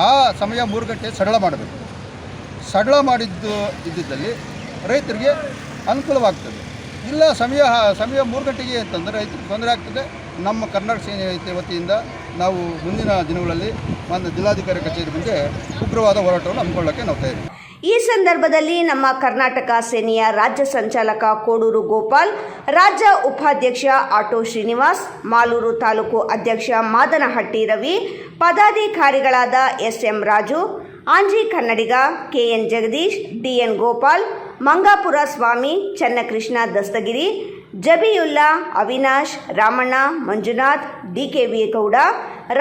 ಆ ಸಮಯ 3 ಗಂಟೆ ಸರಳ ಮಾಡಬೇಕು. ಸರಳ ಇದ್ದಿದ್ದಲ್ಲಿ ರೈತರಿಗೆ ಅನುಕೂಲವಾಗ್ತದೆ. ಇಲ್ಲ ಸಮಯ 3 ಗಂಟೆಗೆ ಅಂತಂದರೆ ರೈತರಿಗೆ ತೊಂದರೆ ಆಗ್ತದೆ. ನಮ್ಮ ಕರ್ನಾಟಕ ಸೇನೆ ವತಿಯಿಂದ ನಾವು ಮುಂದಿನ ದಿನಗಳಲ್ಲಿ ಮಾನ್ಯ ಜಿಲ್ಲಾಧಿಕಾರಿ ಕಚೇರಿ ಮುಂದೆ ಉಗ್ರವಾದ ಹೋರಾಟವನ್ನು ಹಮ್ಮಿಕೊಳ್ಳೋಕ್ಕೆ ನಾವು ತಯಾರಿ. ಈ ಸಂದರ್ಭದಲ್ಲಿ ನಮ್ಮ ಕರ್ನಾಟಕ ಸೇನೆಯ ರಾಜ್ಯ ಸಂಚಾಲಕ ಕೋಡೂರು ಗೋಪಾಲ್, ರಾಜ್ಯ ಉಪಾಧ್ಯಕ್ಷ ಆಟೋ ಶ್ರೀನಿವಾಸ್, ಮಾಲೂರು ತಾಲೂಕು ಅಧ್ಯಕ್ಷ ಮಾದನಹಟ್ಟಿ ರವಿ, ಪದಾಧಿಕಾರಿಗಳಾದ ಎಸ್ಎಂ ರಾಜು, ಆಂಜಿ ಕನ್ನಡಿಗ, ಕೆಎನ್ ಜಗದೀಶ್, ಡಿಎನ್ ಗೋಪಾಲ್, ಮಂಗಾಪುರ ಸ್ವಾಮಿ, ಚನ್ನಕೃಷ್ಣ ದಸ್ತಗಿರಿ, ಜಬಿಯುಲ್ಲಾ, ಅವಿನಾಶ್, ರಾಮಣ್ಣ, ಮಂಜುನಾಥ್, ಡಿಕೆವಿ ಗೌಡ,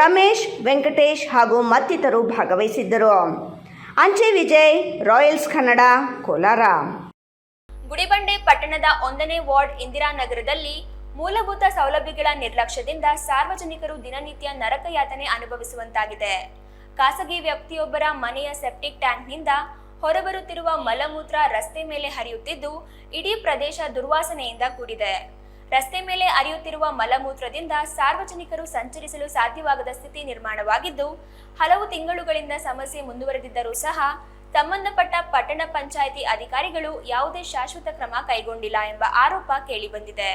ರಮೇಶ್, ವೆಂಕಟೇಶ್ ಹಾಗೂ ಮತ್ತಿತರರು ಭಾಗವಹಿಸಿದ್ದರು. ಅಂಚೆ ವಿಜಯ್, ರಾಯಲ್ಸ್ ಕನ್ನಡ, ಕೋಲಾರ. ಗುಡಿಬಂಡೆ ಪಟ್ಟಣದ 1ನೇ ವಾರ್ಡ್ ಇಂದಿರಾನಗರದಲ್ಲಿ ಮೂಲಭೂತ ಸೌಲಭ್ಯಗಳ ನಿರ್ಲಕ್ಷ್ಯದಿಂದ ಸಾರ್ವಜನಿಕರು ದಿನನಿತ್ಯ ನರಕಯಾತನೆ ಅನುಭವಿಸುವಂತಾಗಿದೆ. ಖಾಸಗಿ ವ್ಯಕ್ತಿಯೊಬ್ಬರ ಮನೆಯ ಸೆಪ್ಟಿಕ್ ಟ್ಯಾಂಕ್ನಿಂದ ಹೊರಬರುತ್ತಿರುವ ಮಲಮೂತ್ರ ರಸ್ತೆ ಮೇಲೆ ಹರಿಯುತ್ತಿದ್ದು ಇಡೀ ಪ್ರದೇಶ ದುರ್ವಾಸನೆಯಿಂದ ಕೂಡಿದೆ. ರಸ್ತೆ ಮೇಲೆ ಹರಿಯುತ್ತಿರುವ ಮಲಮೂತ್ರದಿಂದ ಸಾರ್ವಜನಿಕರು ಸಂಚರಿಸಲು ಸಾಧ್ಯವಾಗದ ಸ್ಥಿತಿ ನಿರ್ಮಾಣವಾಗಿದ್ದು, ಹಲವು ತಿಂಗಳುಗಳಿಂದ ಸಮಸ್ಯೆ ಮುಂದುವರೆದಿದ್ದರೂ ಸಹ ಸಂಬಂಧಪಟ್ಟ ಪಟ್ಟಣ ಪಂಚಾಯಿತಿ ಅಧಿಕಾರಿಗಳು ಯಾವುದೇ ಶಾಶ್ವತ ಕ್ರಮ ಕೈಗೊಂಡಿಲ್ಲ ಎಂಬ ಆರೋಪ ಕೇಳಿಬಂದಿದೆ.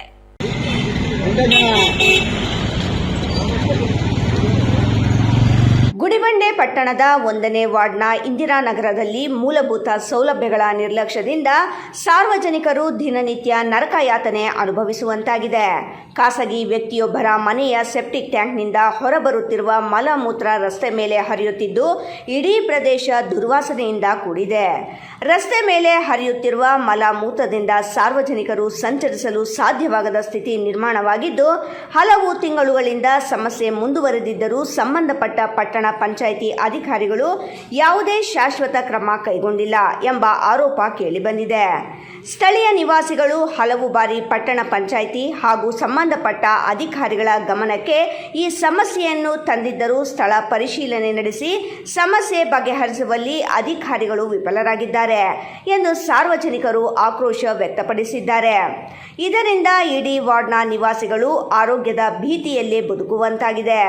ಗುಡಿಬಂಡೆ ಪಟ್ಟಣದ 1ನೇ ವಾರ್ಡ್ನ ಇಂದಿರಾನಗರದಲ್ಲಿ ಮೂಲಭೂತ ಸೌಲಭ್ಯಗಳ ನಿರ್ಲಕ್ಷ್ಯದಿಂದ ಸಾರ್ವಜನಿಕರು ದಿನನಿತ್ಯ ನರಕಯಾತನೆ ಅನುಭವಿಸುವಂತಾಗಿದೆ. ಖಾಸಗಿ ವ್ಯಕ್ತಿಯೊಬ್ಬರ ಮನೆಯ ಸೆಪ್ಟಿಕ್ ಟ್ಯಾಂಕ್ನಿಂದ ಹೊರಬರುತ್ತಿರುವ ಮಲಮೂತ್ರ ರಸ್ತೆ ಮೇಲೆ ಹರಿಯುತ್ತಿದ್ದು ಇಡೀ ಪ್ರದೇಶ ದುರ್ವಾಸನೆಯಿಂದ ಕೂಡಿದೆ. ರಸ್ತೆ ಮೇಲೆ ಹರಿಯುತ್ತಿರುವ ಮಲಮೂತ್ರದಿಂದ ಸಾರ್ವಜನಿಕರು ಸಂಚರಿಸಲು ಸಾಧ್ಯವಾಗದ ಸ್ಥಿತಿ ನಿರ್ಮಾಣವಾಗಿದ್ದು, ಹಲವು ತಿಂಗಳುಗಳಿಂದ ಸಮಸ್ಯೆ ಮುಂದುವರೆದಿದ್ದರೂ ಸಂಬಂಧಪಟ್ಟ ಪಟ್ಟಣ ಪಂಚಾಯಿತಿ ಅಧಿಕಾರಿಗಳು ಯಾವುದೇ ಶಾಶ್ವತ ಕ್ರಮ ಕೈಗೊಂಡಿಲ್ಲ ಎಂಬ ಆರೋಪ ಕೇಳಿಬಂದಿದೆ. ಸ್ಥಳೀಯ ನಿವಾಸಿಗಳು ಹಲವು ಬಾರಿ ಪಟ್ಟಣ ಪಂಚಾಯಿತಿ ಹಾಗೂ ಸಂಬಂಧಪಟ್ಟ ಅಧಿಕಾರಿಗಳ ಗಮನಕ್ಕೆ ಈ ಸಮಸ್ಯೆಯನ್ನು ತಂದಿದ್ದರೂ ಸ್ಥಳ ಪರಿಶೀಲನೆ ನಡೆಸಿ ಸಮಸ್ಯೆ ಬಗೆಹರಿಸುವಲ್ಲಿ ಅಧಿಕಾರಿಗಳು ವಿಫಲರಾಗಿದ್ದಾರೆ ಎಂದು ಸಾರ್ವಜನಿಕರು ಆಕ್ರೋಶ ವ್ಯಕ್ತಪಡಿಸಿದ್ದಾರೆ. ಇದರಿಂದ ಇಡೀ ವಾರ್ಡ್ನ ನಿವಾಸಿಗಳು ಆರೋಗ್ಯದ ಭೀತಿಯಲ್ಲೇ ಬದುಕುವಂತಾಗಿದೆ.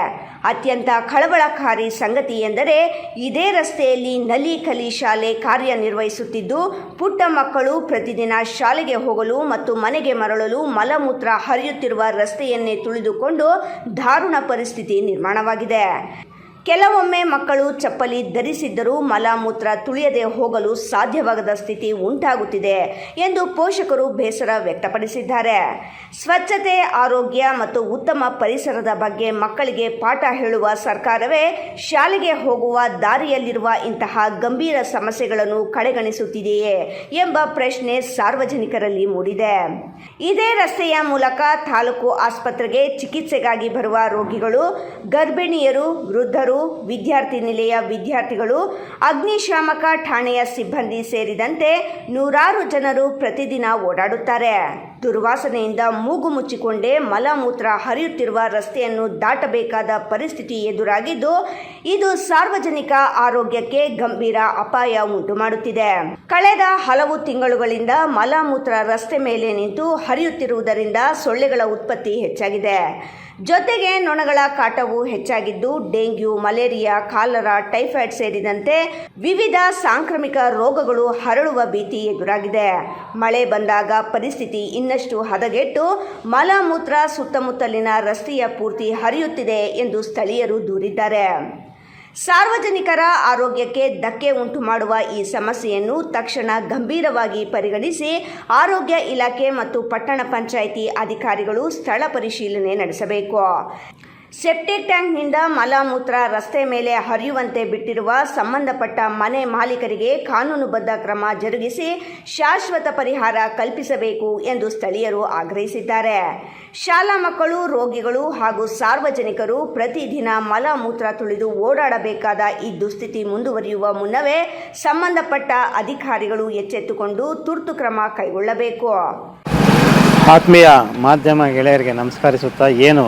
ಅತ್ಯಂತ ಕಳವಳಕಾರಿ ಸಂಗತಿ ಎಂದರೆ ಇದೇ ರಸ್ತೆಯಲ್ಲಿ ನಲಿ ಕಲಿ ಶಾಲೆ ಕಾರ್ಯನಿರ್ವಹಿಸುತ್ತಿದ್ದು, ಪುಟ್ಟ ಮಕ್ಕಳು ಪ್ರತಿದಿನ ಶಾಲೆಗೆ ಹೋಗಲು ಮತ್ತು ಮನೆಗೆ ಮರಳಲು ಮಲಮೂತ್ರ ಹರಿಯುತ್ತಿರುವ ರಸ್ತೆಯನ್ನೇ ತುಳಿದುಕೊಂಡು ದಾರುಣ ಪರಿಸ್ಥಿತಿ ನಿರ್ಮಾಣವಾಗಿದೆ. ಕೆಲವೊಮ್ಮೆ ಮಕ್ಕಳು ಚಪ್ಪಲಿ ಧರಿಸಿದ್ದರೂ ಮಲಮೂತ್ರ ತುಳಿಯದೆ ಹೋಗಲು ಸಾಧ್ಯವಾಗದ ಸ್ಥಿತಿ ಉಂಟಾಗುತ್ತಿದೆ ಎಂದು ಪೋಷಕರು ಬೇಸರ ವ್ಯಕ್ತಪಡಿಸಿದ್ದಾರೆ. ಸ್ವಚ್ಛತೆ, ಆರೋಗ್ಯ ಮತ್ತು ಉತ್ತಮ ಪರಿಸರದ ಬಗ್ಗೆ ಮಕ್ಕಳಿಗೆ ಪಾಠ ಹೇಳುವ ಸರ್ಕಾರವೇ ಶಾಲೆಗೆ ಹೋಗುವ ದಾರಿಯಲ್ಲಿರುವ ಇಂತಹ ಗಂಭೀರ ಸಮಸ್ಯೆಗಳನ್ನು ಕಡೆಗಣಿಸುತ್ತಿದೆಯೇ ಎಂಬ ಪ್ರಶ್ನೆ ಸಾರ್ವಜನಿಕರಲ್ಲಿ ಮೂಡಿದೆ. ಇದೇ ರಸ್ತೆಯ ಮೂಲಕ ತಾಲೂಕು ಆಸ್ಪತ್ರೆಗೆ ಚಿಕಿತ್ಸೆಗಾಗಿ ಬರುವ ರೋಗಿಗಳು, ಗರ್ಭಿಣಿಯರು, ವೃದ್ಧರು, ವಿದ್ಯಾರ್ಥಿ ನಿಲಯ ವಿದ್ಯಾರ್ಥಿಗಳು, ಅಗ್ನಿಶಾಮಕ ಠಾಣೆಯ ಸಿಬ್ಬಂದಿ ಸೇರಿದಂತೆ ನೂರಾರು ಜನರು ಪ್ರತಿದಿನ ಓಡಾಡುತ್ತಾರೆ. ದುರ್ವಾಸನೆಯಿಂದ ಮೂಗು ಮುಚ್ಚಿಕೊಂಡೇ ಮಲಮೂತ್ರ ಹರಿಯುತ್ತಿರುವ ರಸ್ತೆಯನ್ನು ದಾಟಬೇಕಾದ ಪರಿಸ್ಥಿತಿ ಎದುರಾಗಿದ್ದು, ಇದು ಸಾರ್ವಜನಿಕ ಆರೋಗ್ಯಕ್ಕೆ ಗಂಭೀರ ಅಪಾಯ ಉಂಟು ಮಾಡುತ್ತಿದೆ. ಕಳೆದ ಹಲವು ತಿಂಗಳುಗಳಿಂದ ಮಲಮೂತ್ರ ರಸ್ತೆ ಮೇಲೆ ನಿಂತು ಹರಿಯುತ್ತಿರುವುದರಿಂದ ಸೊಳ್ಳೆಗಳ ಉತ್ಪತ್ತಿ ಹೆಚ್ಚಾಗಿದೆ. ಜೊತೆಗೆ ನೊಣಗಳ ಕಾಟವು ಹೆಚ್ಚಾಗಿದ್ದು, ಡೆಂಗ್ಯೂ, ಮಲೇರಿಯಾ, ಕಾಲರಾ, ಟೈಫಾಯ್ಡ್ ಸೇರಿದಂತೆ ವಿವಿಧ ಸಾಂಕ್ರಾಮಿಕ ರೋಗಗಳು ಹರಡುವ ಭೀತಿ ಎದುರಾಗಿದೆ. ಮಳೆ ಬಂದಾಗ ಪರಿಸ್ಥಿತಿ ಇನ್ನಷ್ಟು ಹದಗೆಟ್ಟು ಮಲಮೂತ್ರ ಸುತ್ತಮುತ್ತಲಿನ ರಸ್ತೆಯ ಪೂರ್ತಿ ಹರಿಯುತ್ತಿದೆ ಎಂದು ಸ್ಥಳೀಯರು ದೂರಿದ್ದಾರೆ. ಸಾರ್ವಜನಿಕರ ಆರೋಗ್ಯಕ್ಕೆ ಧಕ್ಕೆ ಉಂಟು ಮಾಡುವ ಈ ಸಮಸ್ಯೆಯನ್ನು ತಕ್ಷಣ ಗಂಭೀರವಾಗಿ ಪರಿಗಣಿಸಿ ಆರೋಗ್ಯ ಇಲಾಖೆ ಮತ್ತು ಪಟ್ಟಣ ಪಂಚಾಯಿತಿ ಅಧಿಕಾರಿಗಳು ಸ್ಥಳ ಪರಿಶೀಲನೆ ನಡೆಸಬೇಕು. ಸೆಪ್ಟಿಕ್ ಟ್ಯಾಂಕ್ನಿಂದ ಮಲಮೂತ್ರ ರಸ್ತೆ ಮೇಲೆ ಹರಿಯುವಂತೆ ಬಿಟ್ಟಿರುವ ಸಂಬಂಧಪಟ್ಟ ಮನೆ ಮಾಲೀಕರಿಗೆ ಕಾನೂನುಬದ್ಧ ಕ್ರಮ ಜರುಗಿಸಿ ಶಾಶ್ವತ ಪರಿಹಾರ ಕಲ್ಪಿಸಬೇಕು ಎಂದು ಸ್ಥಳೀಯರು ಆಗ್ರಹಿಸಿದ್ದಾರೆ. ಶಾಲಾ ಮಕ್ಕಳು, ರೋಗಿಗಳು ಹಾಗೂ ಸಾರ್ವಜನಿಕರು ಪ್ರತಿದಿನ ಮಲಮೂತ್ರ ತುಳಿದು ಓಡಾಡಬೇಕಾದ ಈ ದುಸ್ಥಿತಿ ಮುಂದುವರಿಯುವ ಮುನ್ನವೇ ಸಂಬಂಧಪಟ್ಟ ಅಧಿಕಾರಿಗಳು ಎಚ್ಚೆತ್ತುಕೊಂಡು ತುರ್ತು ಕ್ರಮ ಕೈಗೊಳ್ಳಬೇಕು. ಆತ್ಮೀಯ ಮಾಧ್ಯಮ ಗೆಳೆಯರಿಗೆ ನಮಸ್ಕರಿಸುತ್ತಾ, ಏನು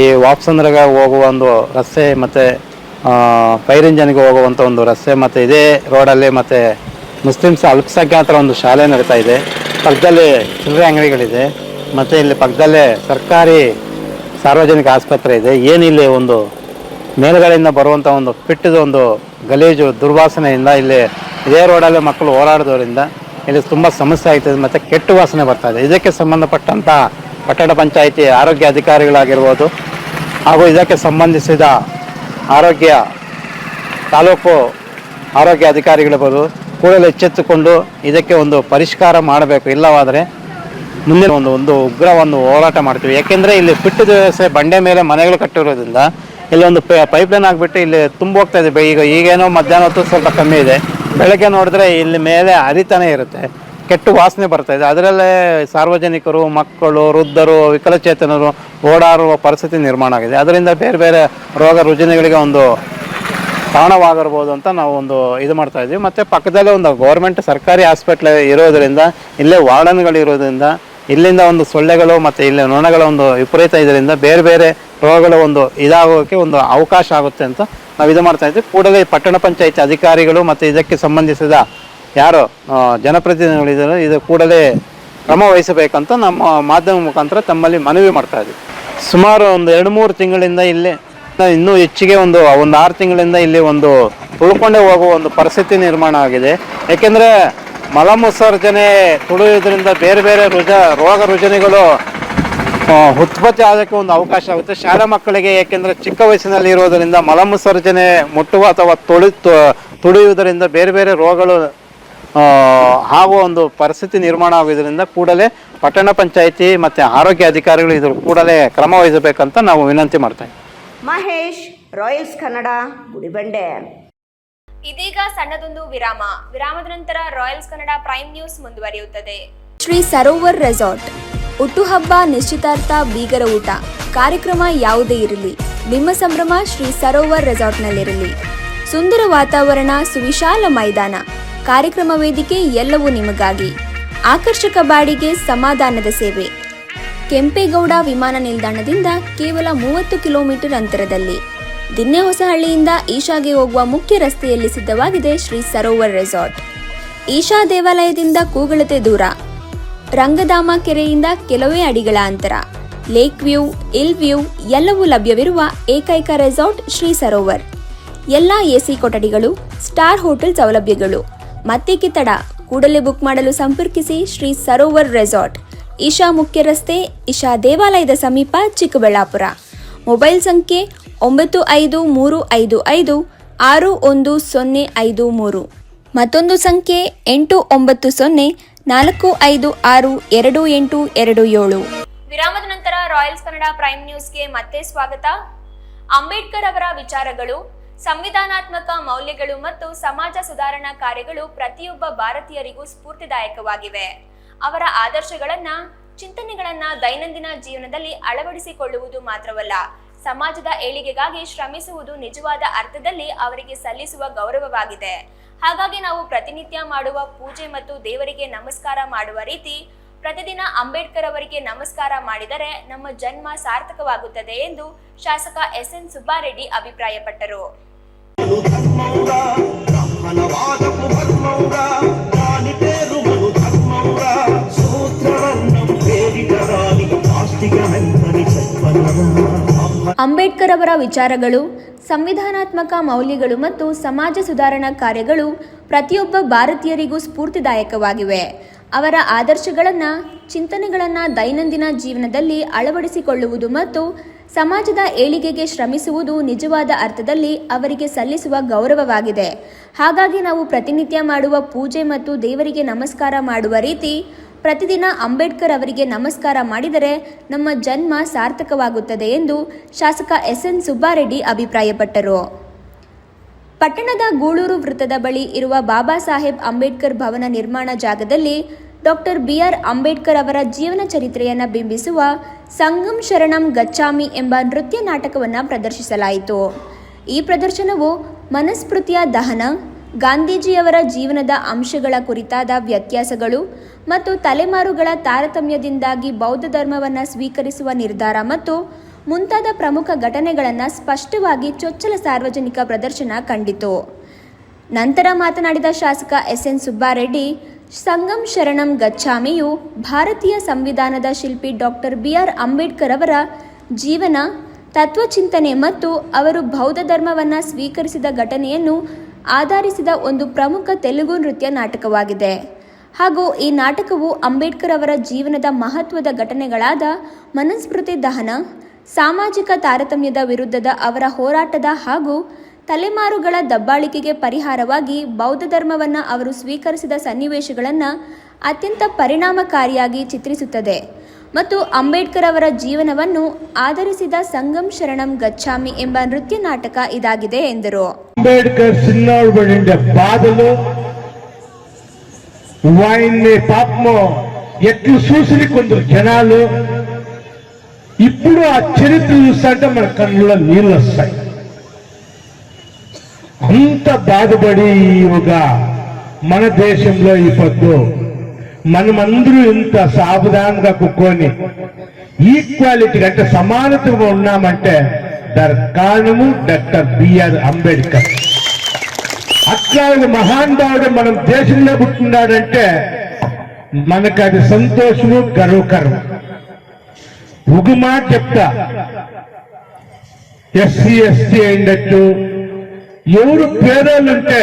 ಈ ವಾಪ್ಸಂದ್ರಗೆ ಹೋಗುವ ಒಂದು ರಸ್ತೆ ಮತ್ತು ಪೈರಿಂಜನ್ಗೆ ಹೋಗುವಂಥ ಒಂದು ರಸ್ತೆ ಮತ್ತು ಇದೇ ರೋಡಲ್ಲಿ ಮತ್ತು ಮುಸ್ಲಿಮ್ಸ್ ಅಲ್ಪಸಂಖ್ಯಾತರ ಒಂದು ಶಾಲೆ ನಡೀತಾ ಇದೆ. ಪಕ್ಕದಲ್ಲಿ ಚಿಲ್ಲರೆ ಅಂಗಡಿಗಳಿದೆ ಮತ್ತು ಇಲ್ಲಿ ಪಕ್ಕದಲ್ಲೇ ಸರ್ಕಾರಿ ಸಾರ್ವಜನಿಕ ಆಸ್ಪತ್ರೆ ಇದೆ. ಏನಿಲ್ಲಿ ಒಂದು ಮೇಲುಗಡೆಯಿಂದ ಬರುವಂಥ ಒಂದು ಪಿಟ್ಟದ ಒಂದು ಗಲೀಜು ದುರ್ವಾಸನೆಯಿಂದ ಇಲ್ಲಿ ಇದೇ ರೋಡಲ್ಲಿ ಮಕ್ಕಳು ಓಡಾಡೋದ್ರಿಂದ ಇಲ್ಲಿ ತುಂಬ ಸಮಸ್ಯೆ ಆಗ್ತದೆ ಮತ್ತು ಕೆಟ್ಟ ವಾಸನೆ ಬರ್ತಾ ಇದೆ. ಇದಕ್ಕೆ ಸಂಬಂಧಪಟ್ಟಂಥ ಪಟ್ಟಣ ಪಂಚಾಯಿತಿ ಆರೋಗ್ಯ ಅಧಿಕಾರಿಗಳಾಗಿರ್ಬೋದು ಹಾಗೂ ಇದಕ್ಕೆ ಸಂಬಂಧಿಸಿದ ತಾಲೂಕು ಆರೋಗ್ಯ ಅಧಿಕಾರಿಗಳಿರ್ಬೋದು ಕೂಡಲೇ ಎಚ್ಚೆತ್ತುಕೊಂಡು ಇದಕ್ಕೆ ಒಂದು ಪರಿಷ್ಕಾರ ಮಾಡಬೇಕು. ಇಲ್ಲವಾದರೆ ಮುಂದೆ ಒಂದು ಉಗ್ರ ಹೋರಾಟ ಮಾಡ್ತೀವಿ. ಯಾಕೆಂದರೆ ಇಲ್ಲಿ ಪಿಟ್ಟು ವ್ಯವಸ್ಥೆ ಬಂಡೆ ಮೇಲೆ ಮನೆಗಳು ಕಟ್ಟಿರೋದ್ರಿಂದ ಇಲ್ಲಿ ಒಂದು ಪೈಪ್ಲೈನ್ ಆಗಿಬಿಟ್ಟು ಇಲ್ಲಿ ತುಂಬ ಹೋಗ್ತಾ ಇದೆ. ಈಗೇನೋ ಮಧ್ಯಾಹ್ನ ಹೊತ್ತು ಸ್ವಲ್ಪ ಕಮ್ಮಿ ಇದೆ, ಬೆಳಗ್ಗೆ ನೋಡಿದ್ರೆ ಇಲ್ಲಿ ಮೇಲೆ ಹರಿತಾನೆ ಇರುತ್ತೆ, ಕೆಟ್ಟು ವಾಸನೆ ಬರ್ತಾ ಇದೆ. ಅದರಲ್ಲೇ ಸಾರ್ವಜನಿಕರು, ಮಕ್ಕಳು, ವೃದ್ಧರು, ವಿಕಲಚೇತನರು ಓಡಾಡುವ ಪರಿಸ್ಥಿತಿ ನಿರ್ಮಾಣ ಆಗಿದೆ. ಅದರಿಂದ ಬೇರೆ ಬೇರೆ ರೋಗ ರುಜಿನಗಳಿಗೆ ಒಂದು ಕಾರಣವಾಗಿರ್ಬೋದು ಅಂತ ನಾವು ಇದು ಮಾಡ್ತಾ ಇದ್ವಿ. ಮತ್ತು ಪಕ್ಕದಲ್ಲೇ ಒಂದು ಗೌರ್ಮೆಂಟ್ ಸರ್ಕಾರಿ ಹಾಸ್ಪಿಟ್ಲ್ ಇರೋದರಿಂದ, ಇಲ್ಲೇ ವಾರ್ಡನ್ಗಳಿರೋದ್ರಿಂದ, ಇಲ್ಲಿಂದ ಸೊಳ್ಳೆಗಳು ಮತ್ತು ಇಲ್ಲಿ ನೊಣಗಳ ವಿಪರೀತ ಇದರಿಂದ ಬೇರೆ ಬೇರೆ ರೋಗಗಳ ಇದಾಗೋಕ್ಕೆ ಅವಕಾಶ ಆಗುತ್ತೆ ಅಂತ ನಾವು ಇದು ಮಾಡ್ತಾ ಇದ್ವಿ. ಕೂಡಲೇ ಪಟ್ಟಣ ಪಂಚಾಯತ್ ಅಧಿಕಾರಿಗಳು ಮತ್ತು ಇದಕ್ಕೆ ಸಂಬಂಧಿಸಿದ ಯಾರು ಜನಪ್ರತಿನಿಧಿಗಳಿದ್ದಾರೆ ಇದು ಕೂಡಲೇ ಕ್ರಮ ವಹಿಸಬೇಕಂತ ನಮ್ಮ ಮಾಧ್ಯಮ ಮುಖಾಂತರ ತಮ್ಮಲ್ಲಿ ಮನವಿ ಮಾಡ್ತಾ ಇದ್ವಿ. ಸುಮಾರು 2-3 ತಿಂಗಳಿಂದ ಇಲ್ಲಿ ಇನ್ನೂ ಹೆಚ್ಚಿಗೆ 6 ತಿಂಗಳಿಂದ ಇಲ್ಲಿ ತುಳ್ಕೊಂಡೇ ಹೋಗುವ ಪರಿಸ್ಥಿತಿ ನಿರ್ಮಾಣ ಆಗಿದೆ. ಏಕೆಂದರೆ ಮಲಮುಸರ್ಜನೆ ತುಳಿಯೋದ್ರಿಂದ ಬೇರೆ ಬೇರೆ ರೋಗ ರುಜಿನಗಳು ಉತ್ಪತ್ತಿ ಆಗೋಕ್ಕೆ ಅವಕಾಶ ಆಗುತ್ತೆ ಶಾಲಾ ಮಕ್ಕಳಿಗೆ. ಏಕೆಂದರೆ ಚಿಕ್ಕ ವಯಸ್ಸಿನಲ್ಲಿ ಇರೋದರಿಂದ ಮಲಮುಸರ್ಜನೆ ಮುಟ್ಟುವ ಅಥವಾ ತುಳಿಯುವುದರಿಂದ ಬೇರೆ ಬೇರೆ ರೋಗಗಳು ಆಗುವ ಪರಿಸ್ಥಿತಿ ನಿರ್ಮಾಣ ಆಗೋದ್ರಿಂದ ಕೂಡಲೇ ಪಟ್ಟಣ ಪಂಚಾಯಿತಿ ಮತ್ತು ಆರೋಗ್ಯ ಅಧಿಕಾರಿಗಳು ಇದ್ರ ಕೂಡಲೇ ಕ್ರಮ ವಹಿಸಬೇಕಂತ ನಾವು ವಿನಂತಿ ಮಾಡ್ತೇವೆ. ಮಹೇಶ್, ರಾಯಲ್ಸ್ ಕನ್ನಡ, ಗುಡಿಬಂಡೆ. ಇದೀಗ ಸಣ್ಣದೊಂದು ವಿರಾಮದ ನಂತರ ರಾಯಲ್ಸ್ ಕನ್ನಡ ಪ್ರೈಮ್ ನ್ಯೂಸ್ ಮುಂದುವರಿಯುತ್ತದೆ. ಶ್ರೀ ಸರೋವರ್ ರೆಸಾರ್ಟ್ ಹುಟ್ಟುಹಬ್ಬ, ನಿಶ್ಚಿತಾರ್ಥ, ಬೀಗರ ಊಟ, ಕಾರ್ಯಕ್ರಮ ಯಾವುದೇ ಇರಲಿ, ನಿಮ್ಮ ಸಂಭ್ರಮ ಶ್ರೀ ಸರೋವರ್ ರೆಸಾರ್ಟ್ನಲ್ಲಿರಲಿ. ಸುಂದರ ವಾತಾವರಣ, ಸುವಿಶಾಲ ಮೈದಾನ, ಕಾರ್ಯಕ್ರಮ ವೇದಿಕೆ ಎಲ್ಲವೂ ನಿಮಗಾಗಿ. ಆಕರ್ಷಕ ಬಾಡಿಗೆ, ಸಮಾಧಾನದ ಸೇವೆ. ಕೆಂಪೇಗೌಡ ವಿಮಾನ ನಿಲ್ದಾಣದಿಂದ ಕೇವಲ 30 ಕಿಲೋಮೀಟರ್ ಅಂತರದಲ್ಲಿ, ದಿನ್ನೆಹೊಸಹಳ್ಳಿಯಿಂದ ಈಶಾಗೆ ಹೋಗುವ ಮುಖ್ಯ ರಸ್ತೆಯಲ್ಲಿ ಸಿದ್ಧವಾಗಿದೆ ಶ್ರೀ ಸರೋವರ್ ರೆಸಾರ್ಟ್. ಈಶಾ ದೇವಾಲಯದಿಂದ ಕೂಗಳತೆ ದೂರ, ರಂಗಧಾಮ ಕೆರೆಯಿಂದ ಕೆಲವೇ ಅಡಿಗಳ ಅಂತರ, ಲೇಕ್ ವ್ಯೂ, ಹಿಲ್ ವ್ಯೂ ಎಲ್ಲವೂ ಲಭ್ಯವಿರುವ ಏಕೈಕ ರೆಸಾರ್ಟ್ ಶ್ರೀ ಸರೋವರ್. ಎಲ್ಲ ಎಸಿ ಕೊಠಡಿಗಳು, ಸ್ಟಾರ್ ಹೋಟೆಲ್ ಸೌಲಭ್ಯಗಳು. ಮತ್ತೇಕೆ ತಡ, ಕೂಡಲೇ ಬುಕ್ ಮಾಡಲು ಸಂಪರ್ಕಿಸಿ ಶ್ರೀ ಸರೋವರ್ ರೆಸಾರ್ಟ್, ಈಶಾ ಮುಖ್ಯ ರಸ್ತೆ, ಈಶಾ ದೇವಾಲಯದ ಸಮೀಪ, ಚಿಕ್ಕಬಳ್ಳಾಪುರ. ಮೊಬೈಲ್ ಸಂಖ್ಯೆ 9535561053, ಮತ್ತೊಂದು ಸಂಖ್ಯೆ 8904562827. ವಿರಾಮದ ನಂತರ ರಾಯಲ್ಸ್ ಕನ್ನಡ ಪ್ರೈಮ್ ನ್ಯೂಸ್ಗೆ ಮತ್ತೆ ಸ್ವಾಗತ. ಅಂಬೇಡ್ಕರ್ ಅವರ ವಿಚಾರಗಳು, ಸಂವಿಧಾನಾತ್ಮಕ ಮೌಲ್ಯಗಳು ಮತ್ತು ಸಮಾಜ ಸುಧಾರಣಾ ಕಾರ್ಯಗಳು ಪ್ರತಿಯೊಬ್ಬ ಭಾರತೀಯರಿಗೂ ಸ್ಫೂರ್ತಿದಾಯಕವಾಗಿವೆ. ಅವರ ಆದರ್ಶಗಳನ್ನ, ಚಿಂತನೆಗಳನ್ನ ದೈನಂದಿನ ಜೀವನದಲ್ಲಿ ಅಳವಡಿಸಿಕೊಳ್ಳುವುದು ಮಾತ್ರವಲ್ಲ, ಸಮಾಜದ ಏಳಿಗೆಗಾಗಿ ಶ್ರಮಿಸುವುದು ನಿಜವಾದ ಅರ್ಥದಲ್ಲಿ ಅವರಿಗೆ ಸಲ್ಲಿಸುವ ಗೌರವವಾಗಿದೆ. ಹಾಗಾಗಿ ನಾವು ಪ್ರತಿನಿತ್ಯ ಮಾಡುವ ಪೂಜೆ ಮತ್ತು ದೇವರಿಗೆ ನಮಸ್ಕಾರ ಮಾಡುವ ರೀತಿ ಪ್ರತಿದಿನ ಅಂಬೇಡ್ಕರ್ ಅವರಿಗೆ ನಮಸ್ಕಾರ ಮಾಡಿದರೆ ನಮ್ಮ ಜನ್ಮ ಸಾರ್ಥಕವಾಗುತ್ತದೆ ಎಂದು ಶಾಸಕ SN ಸುಬ್ಬಾರೆಡ್ಡಿ ಅಭಿಪ್ರಾಯಪಟ್ಟರು. ಅಂಬೇಡ್ಕರ್ ಅವರ ವಿಚಾರಗಳು, ಸಂವಿಧಾನಾತ್ಮಕ ಮೌಲ್ಯಗಳು ಮತ್ತು ಸಮಾಜ ಸುಧಾರಣಾ ಕಾರ್ಯಗಳು ಪ್ರತಿಯೊಬ್ಬ ಭಾರತೀಯರಿಗೂ ಸ್ಫೂರ್ತಿದಾಯಕವಾಗಿವೆ. ಅವರ ಆದರ್ಶಗಳನ್ನು, ಚಿಂತನೆಗಳನ್ನು ದೈನಂದಿನ ಜೀವನದಲ್ಲಿ ಅಳವಡಿಸಿಕೊಳ್ಳುವುದು ಮತ್ತು ಸಮಾಜದ ಏಳಿಗೆಗೆ ಶ್ರಮಿಸುವುದು ನಿಜವಾದ ಅರ್ಥದಲ್ಲಿ ಅವರಿಗೆ ಸಲ್ಲಿಸುವ ಗೌರವವಾಗಿದೆ. ಹಾಗಾಗಿ ನಾವು ಪ್ರತಿನಿತ್ಯ ಮಾಡುವ ಪೂಜೆ ಮತ್ತು ದೇವರಿಗೆ ನಮಸ್ಕಾರ ಮಾಡುವ ರೀತಿ ಪ್ರತಿದಿನ ಅಂಬೇಡ್ಕರ್ ಅವರಿಗೆ ನಮಸ್ಕಾರ ಮಾಡಿದರೆ ನಮ್ಮ ಜನ್ಮ ಸಾರ್ಥಕವಾಗುತ್ತದೆ ಎಂದು ಶಾಸಕ SN ಸುಬ್ಬಾರೆಡ್ಡಿ ಅಭಿಪ್ರಾಯಪಟ್ಟರು. ಪಟ್ಟಣದ ಗೂಳೂರು ವೃತ್ತದ ಬಳಿ ಇರುವ ಬಾಬಾ ಸಾಹೇಬ್ ಅಂಬೇಡ್ಕರ್ ಭವನ ನಿರ್ಮಾಣ ಜಾಗದಲ್ಲಿ ಡಾಕ್ಟರ್ BR ಅಂಬೇಡ್ಕರ್ ಅವರ ಜೀವನ ಚರಿತ್ರೆಯನ್ನು ಬಿಂಬಿಸುವ ಸಂಗಮ್ ಶರಣಂ ಗಚ್ಚಾಮಿ ಎಂಬ ನೃತ್ಯ ನಾಟಕವನ್ನು ಪ್ರದರ್ಶಿಸಲಾಯಿತು. ಈ ಪ್ರದರ್ಶನವು ಮನುಸ್ಮೃತಿಯ ದಹನ, ಗಾಂಧೀಜಿಯವರ ಜೀವನದ ಅಂಶಗಳ ಕುರಿತಾದ ವ್ಯತ್ಯಾಸಗಳು ಮತ್ತು ತಲೆಮಾರುಗಳ ತಾರತಮ್ಯದಿಂದಾಗಿ ಬೌದ್ಧ ಧರ್ಮವನ್ನು ಸ್ವೀಕರಿಸುವ ನಿರ್ಧಾರ ಮತ್ತು ಮುಂತಾದ ಪ್ರಮುಖ ಘಟನೆಗಳನ್ನು ಸ್ಪಷ್ಟವಾಗಿ ಚೊಚ್ಚಲ ಸಾರ್ವಜನಿಕ ಪ್ರದರ್ಶನ ಕಂಡಿತು. ನಂತರ ಮಾತನಾಡಿದ ಶಾಸಕ SN ಸುಬ್ಬಾರೆಡ್ಡಿ, ಸಂಗಮ್ ಶರಣಂ ಗಚ್ಚಾಮಿಯು ಭಾರತೀಯ ಸಂವಿಧಾನದ ಶಿಲ್ಪಿ ಡಾಕ್ಟರ್ BR ಅಂಬೇಡ್ಕರ್ ಅವರ ಜೀವನ, ತತ್ವಚಿಂತನೆ ಮತ್ತು ಅವರು ಬೌದ್ಧ ಧರ್ಮವನ್ನು ಸ್ವೀಕರಿಸಿದ ಘಟನೆಯನ್ನು ಆಧರಿಸಿದ ಒಂದು ಪ್ರಮುಖ ತೆಲುಗು ನೃತ್ಯ ನಾಟಕವಾಗಿದೆ. ಹಾಗೂ ಈ ನಾಟಕವು ಅಂಬೇಡ್ಕರ್ ಅವರ ಜೀವನದ ಮಹತ್ವದ ಘಟನೆಗಳಾದ ಮನುಸ್ಮೃತಿ ದಹನ, ಸಾಮಾಜಿಕ ತಾರತಮ್ಯದ ವಿರುದ್ಧದ ಅವರ ಹೋರಾಟದ ಹಾಗೂ ತಲೆಮಾರುಗಳ ದಬ್ಬಾಳಿಕೆಗೆ ಪರಿಹಾರವಾಗಿ ಬೌದ್ಧ ಧರ್ಮವನ್ನು ಅವರು ಸ್ವೀಕರಿಸಿದ ಸನ್ನಿವೇಶಗಳನ್ನು ಅತ್ಯಂತ ಪರಿಣಾಮಕಾರಿಯಾಗಿ ಚಿತ್ರಿಸುತ್ತದೆ ಮತ್ತು ಅಂಬೇಡ್ಕರ್ ಅವರ ಜೀವನವನ್ನು ಆಧರಿಸಿದ ಸಂಗಮ್ ಶರಣಂ ಗಚ್ಚಾಮಿ ಎಂಬ ನೃತ್ಯ ನಾಟಕ ఇదాಗಿದೆ ಎಂದರು. అంబేద్కర్ చిన్నోడుబడిండే బాధలు వాయిన్ని పాపము ఎట్లు చూసి కొందరు జనాలు ఇప్పుడు ఆ చరిత్ర చూస్తుంటే మన కళ్ళలో నీళ్ళు వస్తాయి. అంత బాధపడి ఒక మన దేశంలో ఈ పొద్దు మనమందరూ ఇంత సావధానంగా కూర్చొని ఈక్వాలిటీ అంటే సమానతగా ఉన్నామంటే దానికి కారణము డాక్టర్ బిఆర్ అంబేద్కర్. అట్లా మహానుభావుడు మనం దేశంలో పుట్టినాడంటే మనకు అది సంతోషము గర్వకరం. ఒక మాట చెప్తా, ఎస్సీ ఎస్టీ అయినట్టు ఎవరు పేదోళ్ళుంటే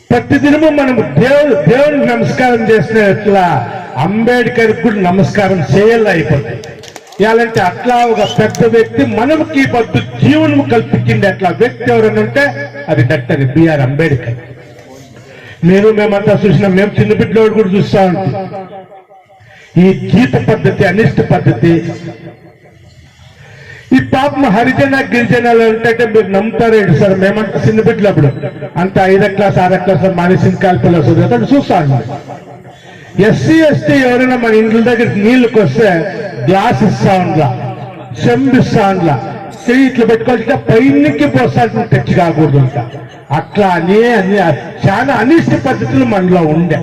ప్రతిదినము మనం దేవునికి నమస్కారం చేసినట్లా అంబేద్కర్ కూడా నమస్కారం చేయాలి అయిపోతుంది. ఇలాంటి అట్లా ఒక పెద్ద వ్యక్తి మనకి పొద్దు జీవనము కల్పించింది అట్లా వ్యక్తి ఎవరైనా ఉంటే అది డాక్టర్ బిఆర్ అంబేద్కర్. మేమంతా చూసినాం, మేము చిన్న బిడ్డలు కూడా చూస్తా ఉంటాం. ఈ గీత పద్ధతి అనిష్ట పద్ధతి ఈ పాపం హరిజన గిరిజనాలు అంటే మీరు నమ్ముతారేంటి సార్? మేమంతా చిన్న బిడ్డలప్పుడు అంత 5వ క్లాస్ 6వ క్లాస్ మానేసిన కాల్పల్లో చదువుతాడు చూస్తాను. ఎస్సీ ఎస్టీ ఎవరైనా మన ఇంట్లో దగ్గర నీళ్ళకి వస్తే గ్లాస్ ఇస్తా ఉండలా, చెంబు ఇస్తా ఉండలా, చెయ్యి ఇట్లా పెట్టుకోవాల్సింటే పైకి పోస్తాను టచ్ కాకూడదు అంట. అట్లా అనే చాలా అనిష్ట పద్ధతులు మనలో ఉండే.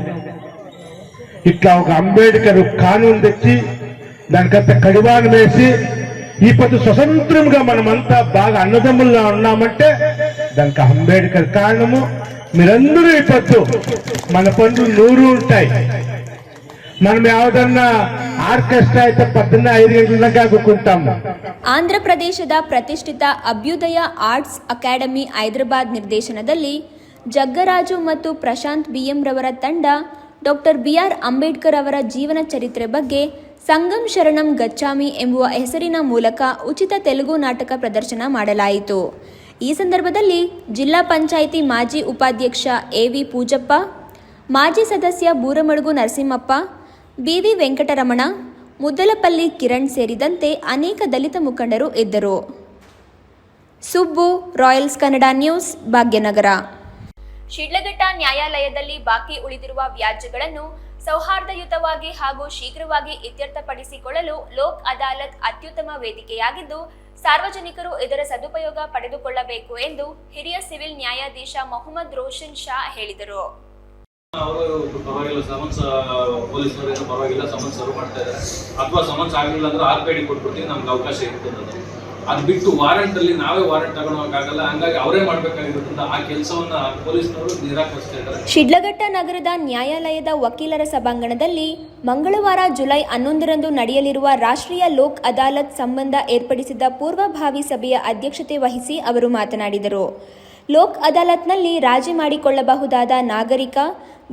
ఇట్లా ఒక అంబేద్కర్ కానూన్ తెచ్చి దానికంత కడివాణం వేసి ఈ పొద్దు స్వతంత్రంగా మనమంతా బాగా అన్నదమ్ముల్లో ఉన్నామంటే దానికి అంబేద్కర్ కారణము. మీరందరూ ఈ పొద్దు మన పనులు 100 ఉంటాయి. మనం ಯಾವುದన్నా ಆರ್ಕೆಸ್ಟ್ರಾ అయితే 5 ಗಂಟೆ ತನಕ ಕೂತ್ಕೊಂತಾము. ಆಂಧ್ರಪ್ರದೇಶದ ಪ್ರತಿಷ್ಠಿತ ಅಭ್ಯುದಯ ಆರ್ಟ್ಸ್ ಅಕಾಡೆಮಿ ಹೈದರಾಬಾದ್ ನಿರ್ದೇಶನದಲ್ಲಿ ಜಗ್ಗರಾಜು ಮತ್ತು ಪ್ರಶಾಂತ್ BM ರವರ ತಂಡ ಡಾಕ್ಟರ್ ಬಿಆರ್ ಅಂಬೇಡ್ಕರ್ ಅವರ ಜೀವನ ಚರಿತ್ರೆ ಬಗ್ಗೆ ಸಂಗಮ್ ಶರಣಂ ಗಚ್ಚಾಮಿ ಎಂಬುವ ಹೆಸರಿನ ಮೂಲಕ ಉಚಿತ ತೆಲುಗು ನಾಟಕ ಪ್ರದರ್ಶನ ಮಾಡಲಾಯಿತು. ಈ ಸಂದರ್ಭದಲ್ಲಿ ಜಿಲ್ಲಾ ಪಂಚಾಯಿತಿ ಮಾಜಿ ಉಪಾಧ್ಯಕ್ಷ AV ಪೂಜಪ್ಪ, ಮಾಜಿ ಸದಸ್ಯ ಬೂರಮಡುಗು ನರಸಿಂಹಪ್ಪ, BV ವೆಂಕಟರಮಣ, ಮುದ್ದಲಪಲ್ಲಿ ಕಿರಣ್ ಸೇರಿದಂತೆ ಅನೇಕ ದಲಿತ ಮುಖಂಡರು ಇದ್ದರು. Subbu, Royals Kannada News, Bhagyanagara. ಶಿಡ್ಲಘಟ್ಟ ನ್ಯಾಯಾಲಯದಲ್ಲಿ ಬಾಕಿ ಉಳಿದಿರುವ ವ್ಯಾಜ್ಯಗಳನ್ನು ಸೌಹಾರ್ದಯುತವಾಗಿ ಹಾಗೂ ಶೀಘ್ರವಾಗಿ ಇತ್ಯರ್ಥಪಡಿಸಿಕೊಳ್ಳಲು ಲೋಕ್ ಅದಾಲತ್ ಅತ್ಯುತ್ತಮ ವೇದಿಕೆಯಾಗಿದ್ದು, ಸಾರ್ವಜನಿಕರು ಇದರ ಸದುಪಯೋಗ ಪಡೆದುಕೊಳ್ಳಬೇಕು ಎಂದು ಹಿರಿಯ ಸಿವಿಲ್ ನ್ಯಾಯಾಧೀಶ ಮೊಹಮ್ಮದ್ ರೋಷನ್ ಶಾ ಹೇಳಿದರು. ಅವರು ಪರವಾಗಿಲ್ಲ, ಸಮನ್ಸ್ ಪೊಲೀಸರು ಪರವಾಗಿಲ್ಲ, ಸಮನ್ಸ್ ಸರ್ವ್ ಮಾಡ್ತಾ ಇದ್ದಾರೆ. ಅಥವಾ ಸಮನ್ಸ್ ಆಗಲಿಲ್ಲ ಅಂದ್ರೆ RPD ಕೊಟ್ಬಿಟ್ಟು ನಮ್ಗೆ ಅವಕಾಶ ಇರ್ತದೆ. ಅದು ಬಿಟ್ಟು ವಾರಂಟ್ ಅಲ್ಲಿ ನಾವೇ ವಾರಂಟ್ ತಗೊಳೋಕ್ಕಾಗಲ್ಲ. ಹಂಗಾಗಿ ಅವರೇ ಮಾಡಬೇಕಾಗಿರೋದ್ರಿಂದ ಆ ಕೆಲಸವನ್ನ ಪೊಲೀಸ್ನವರು ನಿರಾಕರಿಸ್ತಾ ಇದ್ದಾರೆ. ಶಿಡ್ಲಘಟ್ಟ ನಗರದ ನ್ಯಾಯಾಲಯದ ವಕೀಲರ ಸಭಾಂಗಣದಲ್ಲಿ ಮಂಗಳವಾರ ಜುಲೈ 11ರಂದು ನಡೆಯಲಿರುವ ರಾಷ್ಟ್ರೀಯ ಲೋಕ್ ಅದಾಲತ್ ಸಂಬಂಧ ಏರ್ಪಡಿಸಿದ್ದ ಪೂರ್ವಭಾವಿ ಸಭೆಯ ಅಧ್ಯಕ್ಷತೆ ವಹಿಸಿ ಅವರು ಮಾತನಾಡಿದರು. ಲೋಕ್ ಅದಾಲತ್ನಲ್ಲಿ ರಾಜಿ ಮಾಡಿಕೊಳ್ಳಬಹುದಾದ ನಾಗರಿಕ,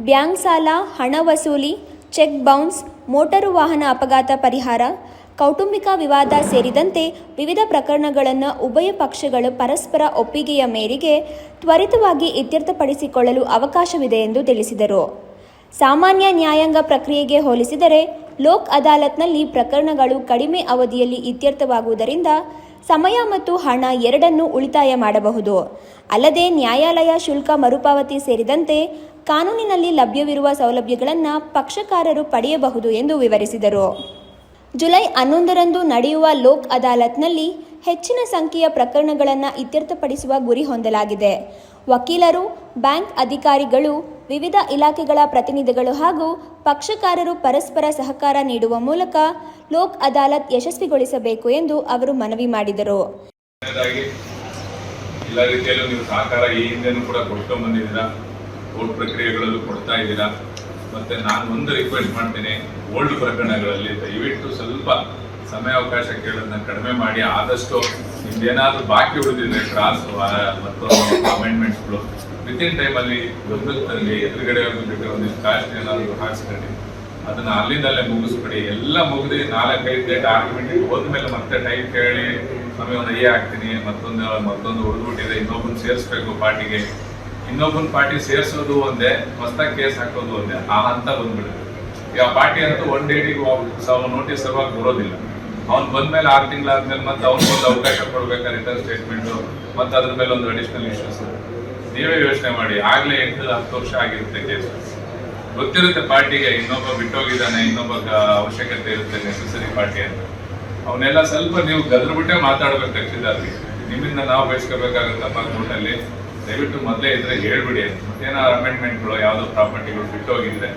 ಬ್ಯಾಂಕ್ ಸಾಲ, ಹಣ ವಸೂಲಿ, ಚೆಕ್ ಬೌನ್ಸ್, ಮೋಟಾರು ವಾಹನ ಅಪಘಾತ ಪರಿಹಾರ, ಕೌಟುಂಬಿಕ ವಿವಾದ ಸೇರಿದಂತೆ ವಿವಿಧ ಪ್ರಕರಣಗಳನ್ನು ಉಭಯ ಪಕ್ಷಗಳು ಪರಸ್ಪರ ಒಪ್ಪಿಗೆಯ ಮೇರೆಗೆ ತ್ವರಿತವಾಗಿ ಇತ್ಯರ್ಥಪಡಿಸಿಕೊಳ್ಳಲು ಅವಕಾಶವಿದೆ ಎಂದು ತಿಳಿಸಿದರು. ಸಾಮಾನ್ಯ ನ್ಯಾಯಾಂಗ ಪ್ರಕ್ರಿಯೆಗೆ ಹೋಲಿಸಿದರೆ ಲೋಕ್ ಅದಾಲತ್ನಲ್ಲಿ ಪ್ರಕರಣಗಳು ಕಡಿಮೆ ಅವಧಿಯಲ್ಲಿ ಇತ್ಯರ್ಥವಾಗುವುದರಿಂದ ಸಮಯ ಮತ್ತು ಹಣ ಎರಡನ್ನೂ ಉಳಿತಾಯ ಮಾಡಬಹುದು. ಅಲ್ಲದೆ ನ್ಯಾಯಾಲಯ ಶುಲ್ಕ ಮರುಪಾವತಿ ಸೇರಿದಂತೆ ಕಾನೂನಿನಲ್ಲಿ ಲಭ್ಯವಿರುವ ಸೌಲಭ್ಯಗಳನ್ನು ಪಕ್ಷಕಾರರು ಪಡೆಯಬಹುದು ಎಂದು ವಿವರಿಸಿದರು. ಜುಲೈ 11ರಂದು ನಡೆಯುವ ಲೋಕ್ ಅದಾಲತ್ನಲ್ಲಿ ಹೆಚ್ಚಿನ ಸಂಖ್ಯೆಯ ಪ್ರಕರಣಗಳನ್ನು ಇತ್ಯರ್ಥಪಡಿಸುವ ಗುರಿ ಹೊಂದಲಾಗಿದೆ. ವಕೀಲರು, ಬ್ಯಾಂಕ್ ಅಧಿಕಾರಿಗಳು, ವಿವಿಧ ಇಲಾಖೆಗಳ ಪ್ರತಿನಿಧಿಗಳು ಹಾಗೂ ಪಕ್ಷಕಾರರು ಪರಸ್ಪರ ಸಹಕಾರ ನೀಡುವ ಮೂಲಕ ಲೋಕ್ ಅದಾಲತ್ ಯಶಸ್ವಿಗೊಳಿಸಬೇಕು ಎಂದು ಅವರು ಮನವಿ ಮಾಡಿದರು. ಎಲ್ಲ ರೀತಿಯಲ್ಲೂ ನೀವು ಸಹಕಾರ ಈ ಹಿಂದೆನೂ ಕೂಡ ಕೊಡ್ಕೊಂಡು ಬಂದಿದ್ದೀರಾ, ಕೋರ್ಟ್ ಪ್ರಕ್ರಿಯೆಗಳಲ್ಲೂ ಕೊಡ್ತಾ ಇದ್ದೀರಾ. ಮತ್ತೆ ನಾನು ಒಂದು ರಿಕ್ವೆಸ್ಟ್ ಮಾಡ್ತೀನಿ, ಓಲ್ಡ್ ಪ್ರಕರಣಗಳಲ್ಲಿ ದಯವಿಟ್ಟು ಸ್ವಲ್ಪ ಸಮಯಾವಕಾಶ ಕೇಳೋದನ್ನ ಕಡಿಮೆ ಮಾಡಿ, ಆದಷ್ಟು ನಿಮ್ದೇನಾದ್ರೂ ಬಾಕಿ ಉಳಿದಿದ್ರೆ ಕ್ರಾಸ್ ಮತ್ತು ಅಮೆಂಡ್ಮೆಂಟ್ಸ್ಗಳು ವಿತಿನ್ ಟೈಮಲ್ಲಿ ಗಮನದಲ್ಲಿ ಎದುರುಗಡೆಯವ್ರಿಗೆ ಬಿಟ್ಟರೆ ಒಂದಿಷ್ಟು ಕಾಸ್ಟ್ ಏನಾದರೂ ಹಾಕ್ಸ್ಕೊಂಡು ಅದನ್ನ ಅಲ್ಲಿಂದಲ್ಲೇ ಮುಗಿಸ್ಬಿಡಿ. ಎಲ್ಲ ಮುಗಿದು 4-5 ಡೇಟ್ ಆರ್ಗ್ಯುಮೆಂಟ್ ಹೋದ್ಮೇಲೆ ಮತ್ತೆ ಟೈಮ್ ಕೇಳಿ ಸ್ವಾಮಿ ಒಂದು ಹಾಕ್ತೀನಿ, ಮತ್ತೊಂದು ಉಳಿದ್ಬಿಟ್ಟಿದೆ, ಇನ್ನೊಬ್ಬನ ಸೇರಿಸ್ಬೇಕು ಪಾರ್ಟಿಗೆ, ಇನ್ನೊಬ್ಬನ ಪಾರ್ಟಿ ಸೇರಿಸೋದು ಒಂದೇ, ಹೊಸದಾಗಿ ಕೇಸ್ ಹಾಕೋದು ಒಂದೇ, ಆ ಹಂತ ಬಂದ್ಬಿಡುತ್ತೆ. ಈಗ ಪಾರ್ಟಿ ಅಂತೂ 1 ಡೇಟಿಗೆ ನೋಟಿಸ್ ಸಲುವಾಗಿ ಬರೋದಿಲ್ಲ. ಅವ್ನು ಬಂದ್ಮೇಲೆ 6 ತಿಂಗಳಾದ್ಮೇಲೆ ಮತ್ತೆ ಅವ್ನಿಗೊಂದು ಅವಕಾಶ ಕೊಡ್ಬೇಕಾದ್ರೆ ರಿಟರ್ನ್ ಸ್ಟೇಟ್ಮೆಂಟು, ಮತ್ತೆ ಅದ್ರ ಮೇಲೆ ಒಂದು ಅಡಿಷನಲ್ ಇಶ್ಯೂಸ್. ನೀವೇ ಯೋಚನೆ ಮಾಡಿ, ಆಗ್ಲೇ 8-10 ವರ್ಷ ಆಗಿರುತ್ತೆ ಕೇಸು. ಗೊತ್ತಿರುತ್ತೆ ಪಾರ್ಟಿಗೆ ಇನ್ನೊಬ್ಬ ಬಿಟ್ಟೋಗಿದ್ದಾನೆ, ಇನ್ನೊಬ್ಬ ಅವಶ್ಯಕತೆ ಇರುತ್ತೆ, ನೆಸೆಸರಿ ಪಾರ್ಟಿ ಅಂತ. ಅವನ್ನೆಲ್ಲ ಸ್ವಲ್ಪ ನೀವು ಗದ್ರಬಿಟ್ಟೆ ಮಾತಾಡ್ಬೇಕು ಕಕ್ಷಿದಾರ್ಗೆ. ನಿಮ್ಮಿಂದ ನಾವು ಬಯಸ್ಕೋಬೇಕಾಗುತ್ತಪ್ಪ ಕೋರ್ಟಲ್ಲಿ, ದಯವಿಟ್ಟು ಮೊದಲೇ ಇದ್ರೆ ಹೇಳ್ಬಿಡಿ. ಮತ್ತೇನೋ ಅಮೆಂಡ್ಮೆಂಟ್ಗಳು, ಯಾವುದೋ ಪ್ರಾಪರ್ಟಿಗಳು ಬಿಟ್ಟೋಗಿದ್ರೆ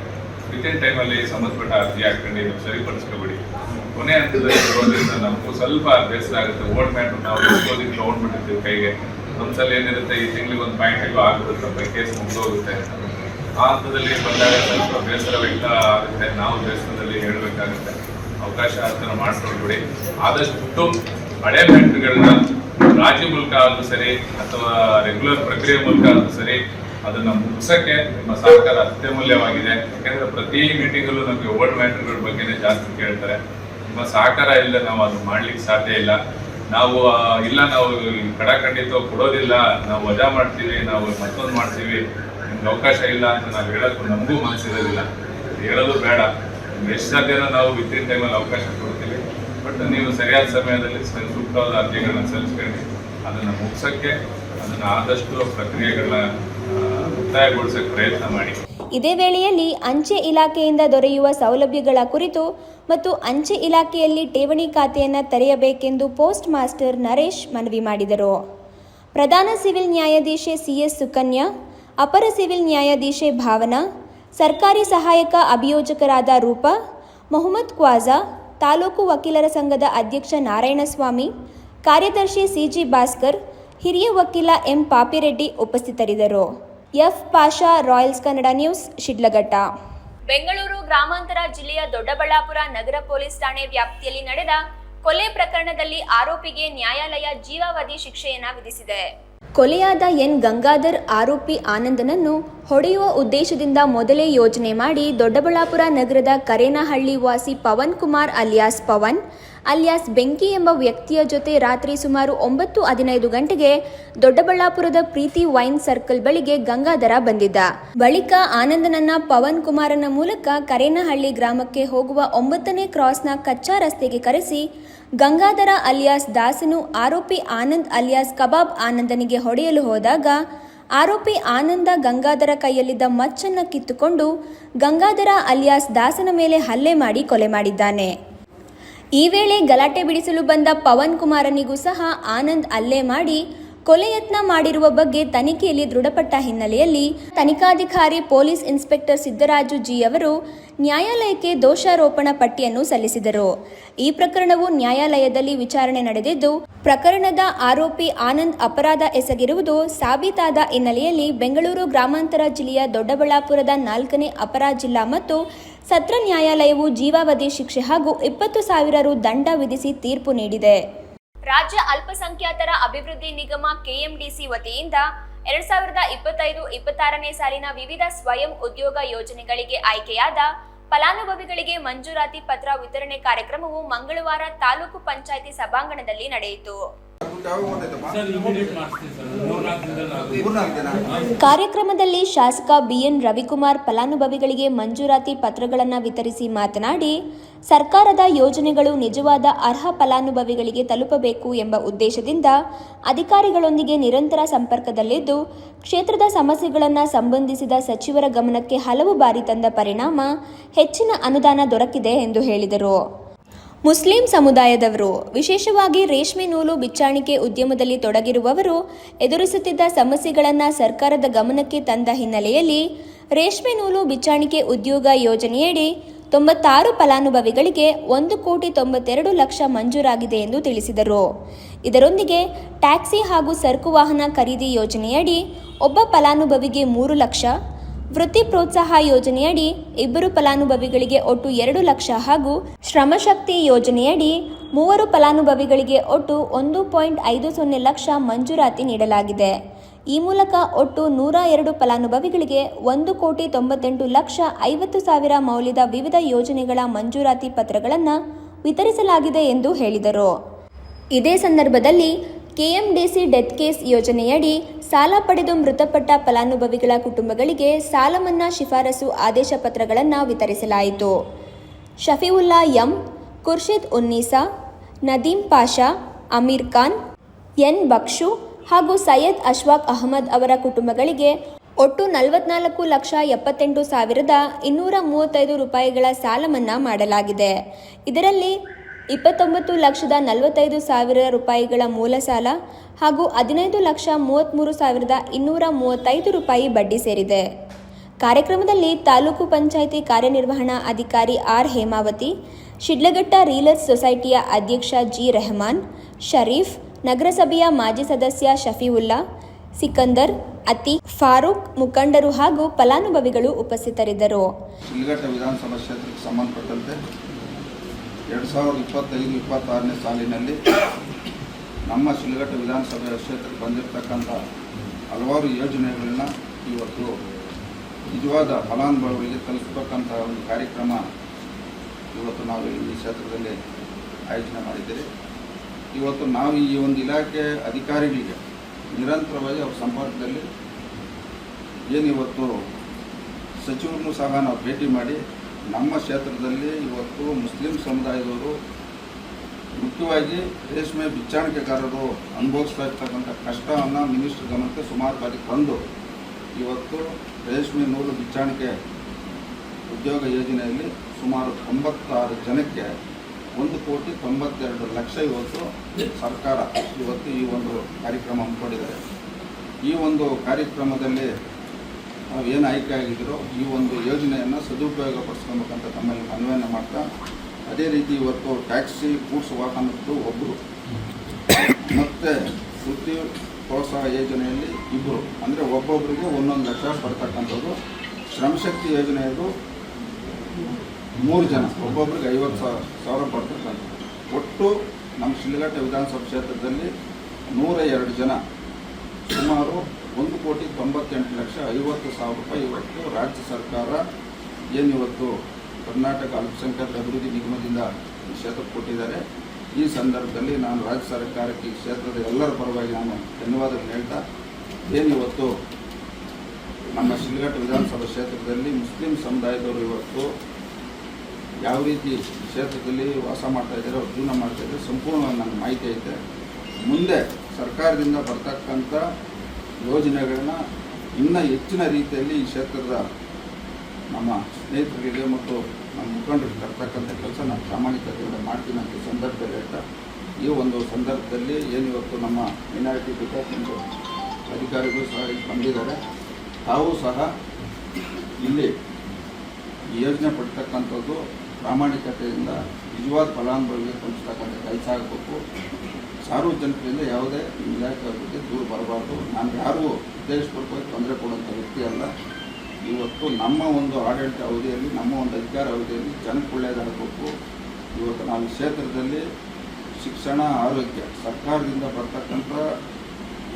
ವಿತಿನ್ ಟೈಮಲ್ಲಿ ಸಂಬಂಧಪಟ್ಟ ಅರ್ಜಿ ಹಾಕೊಂಡು ನೀವು ಸರಿಪಡಿಸ್ಕೊಬಿಡಿ. ಕೊನೆ ಹಂತದಲ್ಲಿ ಬರೋದ್ರಿಂದ ನಮಗೂ ಸ್ವಲ್ಪ ಬೇಸರ ಆಗುತ್ತೆ. ಓಲ್ಡ್ ಮ್ಯಾಟ್ರ್ ನಾವು ಓದಿಗೆ ತೊಗೊಂಡ್ಬಿಟ್ಟಿರ್ತೀವಿ ಕೈಗೆ. ಒಂದ್ಸಲ ಏನಿರುತ್ತೆ, ಈ ತಿಂಗಳಿಗೆ ಒಂದು ಪಾಯಿಂಟಿಗೂ ಆಗ್ಬಿಡುತ್ತಪ್ಪ, ಕೇಸ್ ಮುಗಿದೋಗುತ್ತೆ. ಆ ಹಂತದಲ್ಲಿ ಬಂದಾಗ ಸ್ವಲ್ಪ ಬೇಸರ ವ್ಯಕ್ತ ಆಗುತ್ತೆ. ನಾವು ಬೇಸರದಲ್ಲಿ ಹೇಳಬೇಕಾಗುತ್ತೆ. ಅವಕಾಶ ಆತನ ಮಾಡಿಸ್ಕೊಳ್ಬಿಡಿ. ಆದಷ್ಟು ಹಳೆ ಮ್ಯಾಟ್ರ್ಗಳನ್ನ ರಾಜಿ ಮೂಲಕ ಆದ್ರೂ ಸರಿ ಅಥವಾ ರೆಗ್ಯುಲರ್ ಪ್ರಕ್ರಿಯೆ ಮೂಲಕ ಆದ್ರೂ ಸರಿ ಅದನ್ನ ಮುಗಿಸಕ್ಕೆ ನಿಮ್ಮ ಸಹಕಾರ ಅತ್ಯಮೂಲ್ಯವಾಗಿದೆ. ಯಾಕೆಂದ್ರೆ ಪ್ರತಿ ಮೀಟಿಂಗಲ್ಲೂ ನಮಗೆ ಓಲ್ಡ್ ಮ್ಯಾಟ್ರ್ಗಳ ಬಗ್ಗೆನೇ ಜಾಸ್ತಿ ಕೇಳ್ತಾರೆ. ನಿಮ್ಮ ಸಹಕಾರ ಇಲ್ಲ ನಾವು ಅದು ಮಾಡ್ಲಿಕ್ಕೆ ಸಾಧ್ಯ ಇಲ್ಲ. ನಾವು ಖಂಡಿತ ಕೊಡೋದಿಲ್ಲ, ನಾವು ವಜಾ ಮಾಡ್ತೀವಿ, ನಾವು ಮತ್ತೊಂದು ಮಾಡ್ತೀವಿ, ನಿಮ್ಗೆ ಅವಕಾಶ ಇಲ್ಲ ಅಂತ ನಾವು ಹೇಳೋಕ್ಕೂ ನಮಗೂ ಮನಸ್ಸಿರೋದಿಲ್ಲ. ಹೇಳೋದು ಬೇಡ. ಎಷ್ಟು ಸಾಧ್ಯನೋ ನಾವು ವಿತಿನ್ ಟೈಮಲ್ಲಿ ಅವಕಾಶ ಕೊಡ್ತೀವಿ. ಬಟ್ ನೀವು ಸರಿಯಾದ ಸಮಯದಲ್ಲಿ ಸೂಕ್ತವಾದ ಅರ್ಜಿಗಳನ್ನ ಸಲ್ಲಿಸ್ಕೊಂಡು ಅದನ್ನು ಮುಗಿಸೋಕ್ಕೆ, ಅದನ್ನು ಆದಷ್ಟು ಪ್ರಕ್ರಿಯೆಗಳನ್ನ ಮುಕ್ತಾಯಗೊಳಿಸೋಕ್ಕೆ ಪ್ರಯತ್ನ ಮಾಡಿ. ಇದೇ ವೇಳೆಯಲ್ಲಿ ಅಂಚೆ ಇಲಾಖೆಯಿಂದ ದೊರೆಯುವ ಸೌಲಭ್ಯಗಳ ಕುರಿತು ಮತ್ತು ಅಂಚೆ ಇಲಾಖೆಯಲ್ಲಿ ಠೇವಣಿ ಖಾತೆಯನ್ನು ತೆರೆಯಬೇಕೆಂದು ಪೋಸ್ಟ್ ಮಾಸ್ಟರ್ ನರೇಶ್ ಮನವಿ ಮಾಡಿದರು. ಪ್ರಧಾನ ಸಿವಿಲ್ ನ್ಯಾಯಾಧೀಶೆ CS ಸುಕನ್ಯಾ, ಅಪರ ಸಿವಿಲ್ ನ್ಯಾಯಾಧೀಶೆ ಭಾವನಾ, ಸರ್ಕಾರಿ ಸಹಾಯಕ ಅಭಿಯೋಜಕರಾದ ರೂಪಾ, ಮೊಹಮ್ಮದ್ ಕ್ವಾಜಾ, ತಾಲೂಕು ವಕೀಲರ ಸಂಘದ ಅಧ್ಯಕ್ಷ ನಾರಾಯಣಸ್ವಾಮಿ, ಕಾರ್ಯದರ್ಶಿ CG ಭಾಸ್ಕರ್, ಹಿರಿಯ ವಕೀಲ M ಪಾಪಿರೆಡ್ಡಿ ಉಪಸ್ಥಿತರಿದ್ದರು. F Pasha, Royals Kannada news, Shidlaghatta. Bengaluru ಗ್ರಾಮಾಂತರ ಜಿಲ್ಲೆಯ ದೊಡ್ಡಬಳ್ಳಾಪುರ ನಗರ ಪೊಲೀಸ್ ಠಾಣೆ ವ್ಯಾಪ್ತಿಯಲ್ಲಿ ನಡೆದ ಕೊಲೆ ಪ್ರಕರಣದಲ್ಲಿ ಆರೋಪಿಗೆ ನ್ಯಾಯಾಲಯ ಜೀವಾವಧಿ ಶಿಕ್ಷೆಯನ್ನ ವಿಧಿಸಿದೆ. ಕೊಲೆಯಾದ ಎನ್ ಗಂಗಾಧರ್ ಆರೋಪಿ ಆನಂದನನ್ನು ಹೊಡೆಯುವ ಉದ್ದೇಶದಿಂದ ಮೊದಲೇ ಯೋಜನೆ ಮಾಡಿ ದೊಡ್ಡಬಳ್ಳಾಪುರ ನಗರದ ಕರೇನಹಳ್ಳಿ ವಾಸಿ ಪವನ್ ಕುಮಾರ್ ಅಲಿಯಾಸ್ ಪವನ್ ಅಲಿಯಾಸ್ ಬೆಂಕಿ ಎಂಬ ವ್ಯಕ್ತಿಯ ಜೊತೆ ರಾತ್ರಿ ಸುಮಾರು 9:15 ಗಂಟೆಗೆ ದೊಡ್ಡಬಳ್ಳಾಪುರದ ಪ್ರೀತಿ ವೈನ್ ಸರ್ಕಲ್ ಬಳಿಗೆ ಗಂಗಾಧರ ಬಂದಿದ್ದ. ಬಳಿಕ ಆನಂದನನ್ನ ಪವನ್ ಕುಮಾರನ ಮೂಲಕ ಕರೇನಹಳ್ಳಿ ಗ್ರಾಮಕ್ಕೆ ಹೋಗುವ 9ನೇ ಕ್ರಾಸ್ನ ಕಚ್ಚಾ ರಸ್ತೆಗೆ ಕರೆಸಿ ಗಂಗಾಧರ ಅಲಿಯಾಸ್ ದಾಸನು ಆರೋಪಿ ಆನಂದ್ ಅಲಿಯಾಸ್ ಕಬಾಬ್ ಆನಂದನಿಗೆ ಹೊಡೆಯಲು ಹೋದಾಗ ಆರೋಪಿ ಆನಂದ ಗಂಗಾಧರ ಕೈಯಲ್ಲಿದ್ದ ಮಚ್ಚನ್ನು ಕಿತ್ತುಕೊಂಡು ಗಂಗಾಧರ ಅಲಿಯಾಸ್ ದಾಸನ ಮೇಲೆ ಹಲ್ಲೆ ಮಾಡಿ ಕೊಲೆ ಮಾಡಿದ್ದಾನೆ. ಈ ವೇಳೆ ಗಲಾಟೆ ಬಿಡಿಸಲು ಬಂದ ಪವನ್ ಕುಮಾರನಿಗೂ ಸಹ ಆನಂದ್ ಹಲ್ಲೆ ಮಾಡಿ ಕೊಲೆ ಯತ್ನ ಮಾಡಿರುವ ಬಗ್ಗೆ ತನಿಖೆಯಲ್ಲಿ ದೃಢಪಟ್ಟ ಹಿನ್ನೆಲೆಯಲ್ಲಿ ತನಿಖಾಧಿಕಾರಿ ಪೊಲೀಸ್ ಇನ್ಸ್ಪೆಕ್ಟರ್ ಸಿದ್ದರಾಜು ಜಿ ಅವರು ನ್ಯಾಯಾಲಯಕ್ಕೆ ದೋಷಾರೋಪಣಾ ಪಟ್ಟಿಯನ್ನು ಸಲ್ಲಿಸಿದರು. ಈ ಪ್ರಕರಣವು ನ್ಯಾಯಾಲಯದಲ್ಲಿ ವಿಚಾರಣೆ ನಡೆದಿದ್ದು, ಪ್ರಕರಣದ ಆರೋಪಿ ಆನಂದ್ ಅಪರಾಧ ಎಸಗಿರುವುದು ಸಾಬೀತಾದ ಹಿನ್ನೆಲೆಯಲ್ಲಿ ಬೆಂಗಳೂರು ಗ್ರಾಮಾಂತರ ಜಿಲ್ಲೆಯ ದೊಡ್ಡಬಳ್ಳಾಪುರದ 4ನೇ ಅಪರ ಜಿಲ್ಲಾ ಮತ್ತು ಸತ್ರ ನ್ಯಾಯಾಲಯವು ಜೀವಾವಧಿ ಶಿಕ್ಷೆ ಹಾಗೂ 20,000 ರು ದಂಡ ವಿಧಿಸಿ ತೀರ್ಪು ನೀಡಿದೆ. ರಾಜ್ಯ ಅಲ್ಪಸಂಖ್ಯಾತರ ಅಭಿವೃದ್ಧಿ ನಿಗಮ KMDC ವತಿಯಿಂದ 2025-26ನೇ ಸಾಲಿನ ವಿವಿಧ ಸ್ವಯಂ ಉದ್ಯೋಗ ಯೋಜನೆಗಳಿಗೆ ಆಯ್ಕೆಯಾದ ಫಲಾನುಭವಿಗಳಿಗೆ ಮಂಜೂರಾತಿ ಪತ್ರ ವಿತರಣೆ ಕಾರ್ಯಕ್ರಮವು ಮಂಗಳವಾರ ತಾಲೂಕು ಪಂಚಾಯಿತಿ ಸಭಾಂಗಣದಲ್ಲಿ ನಡೆಯಿತು. ಕಾರ್ಯಕ್ರಮದಲ್ಲಿ ಶಾಸಕ BN ರವಿಕುಮಾರ್ ಫಲಾನುಭವಿಗಳಿಗೆ ಮಂಜೂರಾತಿ ಪತ್ರಗಳನ್ನು ವಿತರಿಸಿ ಮಾತನಾಡಿ, ಸರ್ಕಾರದ ಯೋಜನೆಗಳು ನಿಜವಾದ ಅರ್ಹ ಫಲಾನುಭವಿಗಳಿಗೆ ತಲುಪಬೇಕು ಎಂಬ ಉದ್ದೇಶದಿಂದ ಅಧಿಕಾರಿಗಳೊಂದಿಗೆ ನಿರಂತರ ಸಂಪರ್ಕದಲ್ಲಿದ್ದು, ಕ್ಷೇತ್ರದ ಸಮಸ್ಯೆಗಳನ್ನು ಸಂಬಂಧಿಸಿದ ಸಚಿವರ ಗಮನಕ್ಕೆ ಹಲವು ಬಾರಿ ತಂದ ಪರಿಣಾಮ ಹೆಚ್ಚಿನ ಅನುದಾನ ದೊರಕಿದೆ ಎಂದು ಹೇಳಿದರು. ಮುಸ್ಲಿಂ ಸಮುದಾಯದವರು, ವಿಶೇಷವಾಗಿ ರೇಷ್ಮೆ ನೂಲು ಬಿಚ್ಚಾಣಿಕೆ ಉದ್ಯಮದಲ್ಲಿ ತೊಡಗಿರುವವರು ಎದುರಿಸುತ್ತಿದ್ದ ಸಮಸ್ಯೆಗಳನ್ನು ಸರ್ಕಾರದ ಗಮನಕ್ಕೆ ತಂದ ಹಿನ್ನೆಲೆಯಲ್ಲಿ ರೇಷ್ಮೆ ನೂಲು ಬಿಚ್ಚಾಣಿಕೆ ಉದ್ಯೋಗ ಯೋಜನೆಯಡಿ 96 ಫಲಾನುಭವಿಗಳಿಗೆ 1,92,00,000 ಮಂಜೂರಾಗಿದೆ ಎಂದು ತಿಳಿಸಿದರು. ಇದರೊಂದಿಗೆ ಟ್ಯಾಕ್ಸಿ ಹಾಗೂ ಸರಕು ವಾಹನ ಖರೀದಿ ಯೋಜನೆಯಡಿ ಒಬ್ಬ ಫಲಾನುಭವಿಗೆ 3 ಲಕ್ಷ, ವೃತ್ತಿ ಪ್ರೋತ್ಸಾಹ ಯೋಜನೆಯಡಿ 2 ಫಲಾನುಭವಿಗಳಿಗೆ ಒಟ್ಟು 2 ಲಕ್ಷ ಹಾಗೂ ಶ್ರಮಶಕ್ತಿ ಯೋಜನೆಯಡಿ 3 ಫಲಾನುಭವಿಗಳಿಗೆ ಒಟ್ಟು 1.50 ಲಕ್ಷ ಮಂಜೂರಾತಿ ನೀಡಲಾಗಿದೆ. ಈ ಮೂಲಕ ಒಟ್ಟು 102 ಫಲಾನುಭವಿಗಳಿಗೆ 1,98,50,000 ಮೌಲ್ಯದ ವಿವಿಧ ಯೋಜನೆಗಳ ಮಂಜೂರಾತಿ ಪತ್ರಗಳನ್ನು ವಿತರಿಸಲಾಗಿದೆ ಎಂದು ಹೇಳಿದರು. ಇದೇ ಸಂದರ್ಭದಲ್ಲಿ ಕೆಎಂಡಿಸಿ ಡೆತ್ ಕೇಸ್ ಯೋಜನೆಯಡಿ ಸಾಲ ಪಡೆದು ಮೃತಪಟ್ಟ ಫಲಾನುಭವಿಗಳ ಕುಟುಂಬಗಳಿಗೆ ಸಾಲ ಮನ್ನಾ ಶಿಫಾರಸು ಆದೇಶ ಪತ್ರಗಳನ್ನು ವಿತರಿಸಲಾಯಿತು. ಶಫೀವುಲ್ಲಾ ಎಂ, ಖುರ್ಷಿದ್ ಉನ್ನೀಸಾ, ನದೀಂ ಪಾಷಾ, ಅಮೀರ್ ಖಾನ್, ಎನ್ ಬಕ್ಷು ಹಾಗೂ ಸೈಯದ್ ಅಶ್ವಾಕ್ ಅಹಮದ್ ಅವರ ಕುಟುಂಬಗಳಿಗೆ ಒಟ್ಟು 44,78,235 ರೂಪಾಯಿಗಳ ಸಾಲ ಮನ್ನಾ ಮಾಡಲಾಗಿದೆ. ಇದರಲ್ಲಿ 29,45,000 ರೂಪಾಯಿಗಳ ಮೂಲ ಸಾಲ ಹಾಗೂ 15,33,235 ರೂಪಾಯಿ ಬಡ್ಡಿ ಸೇರಿದೆ. ಕಾರ್ಯಕ್ರಮದಲ್ಲಿ ತಾಲೂಕು ಪಂಚಾಯಿತಿ ಕಾರ್ಯನಿರ್ವಹಣಾ ಅಧಿಕಾರಿ ಆರ್ ಹೇಮಾವತಿ, ಶಿಡ್ಲಘಟ್ಟ ರೀಲರ್ಸ್ ಸೊಸೈಟಿಯ ಅಧ್ಯಕ್ಷ ಜಿ ರೆಹಮಾನ್, ಶರೀಫ್, ನಗರಸಭೆಯ ಮಾಜಿ ಸದಸ್ಯ ಶಫೀವುಲ್ಲಾ, ಸಿಕಂದರ್, ಅತೀಕ್, ಫಾರೂಕ್ ಮುಖಂಡರು ಹಾಗೂ ಫಲಾನುಭವಿಗಳು ಉಪಸ್ಥಿತರಿದ್ದರು. ಶಿಡ್ಲಘಟ್ಟ ವಿಧಾನಸಭಾ ಕ್ಷೇತ್ರಕ್ಕೆ ಸಂಬಂಧಪಟ್ಟಂತೆ 2025-26ನೇ ಸಾಲಿನಲ್ಲಿ ನಮ್ಮ ಶಿಡ್ಲಘಟ್ಟ ವಿಧಾನಸಭೆ ಕ್ಷೇತ್ರಕ್ಕೆ ಬಂದಿರತಕ್ಕಂಥ ಹಲವಾರು ಯೋಜನೆಗಳನ್ನ ಇವತ್ತು ನಿಜವಾದ ಫಲಾನುಭವಿಗಳಿಗೆ ತಲುಪತಕ್ಕಂಥ ಒಂದು ಕಾರ್ಯಕ್ರಮ ಇವತ್ತು ನಾವು ಈ ಕ್ಷೇತ್ರದಲ್ಲಿ ಆಯೋಜನೆ ಮಾಡಿದ್ದೇವೆ. ಇವತ್ತು ನಾವು ಈ ಒಂದು ಇಲಾಖೆ ಅಧಿಕಾರಿಗಳಿಗೆ ನಿರಂತರವಾಗಿ ಅವ್ರ ಸಂಪರ್ಕದಲ್ಲಿ ಏನಿವತ್ತು ಸಚಿವರನ್ನು ಸಹ ನಾವು ಭೇಟಿ ಮಾಡಿ ನಮ್ಮ ಕ್ಷೇತ್ರದಲ್ಲಿ ಇವತ್ತು ಮುಸ್ಲಿಂ ಸಮುದಾಯದವರು ಮುಖ್ಯವಾಗಿ ರೇಷ್ಮೆ ಬಿಚ್ಚಾಣಿಕೆಗಾರರು ಅನುಭವಿಸ್ತಾ ಇರ್ತಕ್ಕಂಥ ಕಷ್ಟವನ್ನು ಮಿನಿಸ್ಟರ್ ಗಮನಕ್ಕೆ ಸುಮಾರು ಬಾರಿ ತಂದು ಇವತ್ತು ರೇಷ್ಮೆ ನೂಲು ಬಿಚ್ಚಾಣಿಕೆ ಉದ್ಯೋಗ ಯೋಜನೆಯಲ್ಲಿ ಸುಮಾರು 96 ಜನಕ್ಕೆ 1,92,00,000 ಇವತ್ತು ಸರ್ಕಾರ ಇವತ್ತು ಈ ಒಂದು ಕಾರ್ಯಕ್ರಮ ಹಮ್ಮಿಕೊಂಡಿದ್ದಾರೆ. ಈ ಒಂದು ಕಾರ್ಯಕ್ರಮದಲ್ಲಿ ನಾವು ಏನು ಆಯ್ಕೆ ಆಗಿದ್ರೋ ಈ ಒಂದು ಯೋಜನೆಯನ್ನು ಸದುಪಯೋಗ ಪಡಿಸ್ಕೊಬೇಕಂತ ತಮ್ಮಲ್ಲಿ ಮನವಿಯನ್ನು ಮಾಡ್ತಾ, ಅದೇ ರೀತಿ ಇವತ್ತು ಟ್ಯಾಕ್ಸಿ ಗೂಡ್ಸ್ ವಾಹನದ್ದು ಒಬ್ಬರು ಮತ್ತು ವೃತ್ತಿ ಪ್ರೋತ್ಸಾಹ ಯೋಜನೆಯಲ್ಲಿ 2 ಅಂದರೆ ಒಬ್ಬೊಬ್ಬರಿಗೆ 1 ಲಕ್ಷ ಪಡ್ತಕ್ಕಂಥದ್ದು. ಶ್ರಮಶಕ್ತಿ ಯೋಜನೆಯದು 3 ಜನ ಒಬ್ಬೊಬ್ಬರಿಗೆ 50,000 ಪಡ್ತಕ್ಕಂಥದ್ದು. ಒಟ್ಟು ನಮ್ಮ ಶಿಡ್ಲಘಟ್ಟ ವಿಧಾನಸಭಾ ಕ್ಷೇತ್ರದಲ್ಲಿ 102 ಜನ ಸುಮಾರು 1,98,50,000 ರೂಪಾಯಿ ಇವತ್ತು ರಾಜ್ಯ ಸರ್ಕಾರ ಏನಿವತ್ತು ಕರ್ನಾಟಕ ಅಲ್ಪಸಂಖ್ಯಾತರ ಅಭಿವೃದ್ಧಿ ನಿಗಮದಿಂದ ಈ ಕ್ಷೇತ್ರಕ್ಕೆ ಕೊಟ್ಟಿದ್ದಾರೆ. ಈ ಸಂದರ್ಭದಲ್ಲಿ ನಾನು ರಾಜ್ಯ ಸರ್ಕಾರಕ್ಕೆ ಈ ಕ್ಷೇತ್ರದ ಎಲ್ಲರ ಪರವಾಗಿ ನಾನು ಧನ್ಯವಾದಗಳನ್ನು ಹೇಳ್ತಾ, ಏನಿವತ್ತು ನಮ್ಮ ಶಿಡ್ಲಘಟ್ಟ ವಿಧಾನಸಭಾ ಕ್ಷೇತ್ರದಲ್ಲಿ ಮುಸ್ಲಿಂ ಸಮುದಾಯದವರು ಇವತ್ತು ಯಾವ ರೀತಿ ಕ್ಷೇತ್ರದಲ್ಲಿ ವಾಸ ಮಾಡ್ತಾ ಇದ್ದಾರೆ, ಅವ್ರು ಜೀವನ ಮಾಡ್ತಾ ಇದ್ದಾರೆ ಸಂಪೂರ್ಣವಾಗಿ ನನ್ನ ಮಾಹಿತಿ ಐತೆ. ಮುಂದೆ ಸರ್ಕಾರದಿಂದ ಬರ್ತಕ್ಕಂಥ ಯೋಜನೆಗಳನ್ನ ಇನ್ನೂ ಹೆಚ್ಚಿನ ರೀತಿಯಲ್ಲಿ ಈ ಕ್ಷೇತ್ರದ ನಮ್ಮ ಸ್ನೇಹಿತರಿಗೆ ಮತ್ತು ನಮ್ಮ ಮುಖಂಡರಿಗೆ ತರ್ತಕ್ಕಂಥ ಕೆಲಸ ನಾನು ಪ್ರಾಮಾಣಿಕತೆಯಿಂದ ಮಾಡ್ತೀನಿ ಅಂತ ಸಂದರ್ಭದಲ್ಲಿ ಹೇಳ್ತಾ, ಈ ಒಂದು ಸಂದರ್ಭದಲ್ಲಿ ಏನಿವತ್ತು ನಮ್ಮ ಮೈನಾರಿಟಿ ಡಿಪಾರ್ಟ್ಮೆಂಟ್ ಅಧಿಕಾರಿಗಳು ಸಹ ಬಂದಿದ್ದಾರೆ. ತಾವು ಸಹ ಇಲ್ಲಿ ಈ ಯೋಜನೆ ಪಡ್ತಕ್ಕಂಥದ್ದು ಪ್ರಾಮಾಣಿಕತೆಯಿಂದ ನಿಜವಾದ ಫಲಾನುಭವಿಗೆ ತಲುಪಿಸ್ತಕ್ಕಂಥ ಕೆಲಸ ಆಗಬೇಕು. ಸಾರ್ವಜನಿಕರಿಂದ ಯಾವುದೇ ಇಲಾಖೆ ಬಗ್ಗೆ ದೂರ ಬರಬಾರ್ದು. ನಾನು ಯಾರೂ ಉದ್ದೇಶಪೂರ್ವಕವಾಗಿ ತೊಂದರೆ ಕೊಡುವಂಥ ವ್ಯಕ್ತಿ ಅಲ್ಲ. ಇವತ್ತು ನಮ್ಮ ಒಂದು ಆಡಳಿತ ಅವಧಿಯಲ್ಲಿ, ನಮ್ಮ ಒಂದು ಅಧಿಕಾರ ಅವಧಿಯಲ್ಲಿ ಜನಕ್ಕೆ ಒಳ್ಳೆಯದಾಗಬೇಕು. ಇವತ್ತು ನಾವು ಈ ಕ್ಷೇತ್ರದಲ್ಲಿ ಶಿಕ್ಷಣ, ಆರೋಗ್ಯ ಸರ್ಕಾರದಿಂದ ಬರ್ತಕ್ಕಂಥ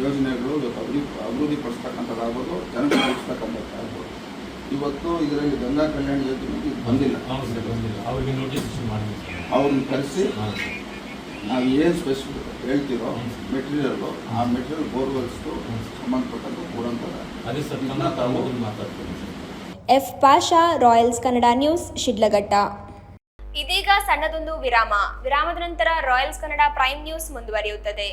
ಯೋಜನೆಗಳು ಇವತ್ತು ಅಭಿವೃದ್ಧಿಪಡಿಸ್ತಕ್ಕಂಥದ್ದಾಗ್ಬೋದು, ಜನಕ್ಕೆ ತಲುಪಿಸ್ತಕ್ಕಂಥದ್ದಾಗ್ಬೋದು. ಇವತ್ತು ಇದರಲ್ಲಿ ಗಂಗಾ ಕಲ್ಯಾಣ ಯೋಜನೆ ಇದು ಬಂದಿಲ್ಲ. ಅವ್ರನ್ನ ಕರೆಸಿ ನಾವು ಏನು ಸ್ಪೆಸಿಫಿಕ್ ಹೇಳ್ತೀರೋ ಮೆಟೀರಿಯಲ್ಲು, ಆ ಮೆಟೀರಿಯಲ್ ಬೋರ್ವೆಲ್ಸ್ದು ಸಂಬಂಧಪಟ್ಟಂತೆ ಕೊಡುವಂಥದ್ದು. F Pasha, Royals Kannada news, Shidlaghatta. ಇದೀಗ ಸಣ್ಣದೊಂದು ವಿರಾಮದ ನಂತರ ರಾಯಲ್ಸ್ ಕನ್ನಡ ಪ್ರೈಮ್ ನ್ಯೂಸ್ ಮುಂದುವರಿಯುತ್ತದೆ.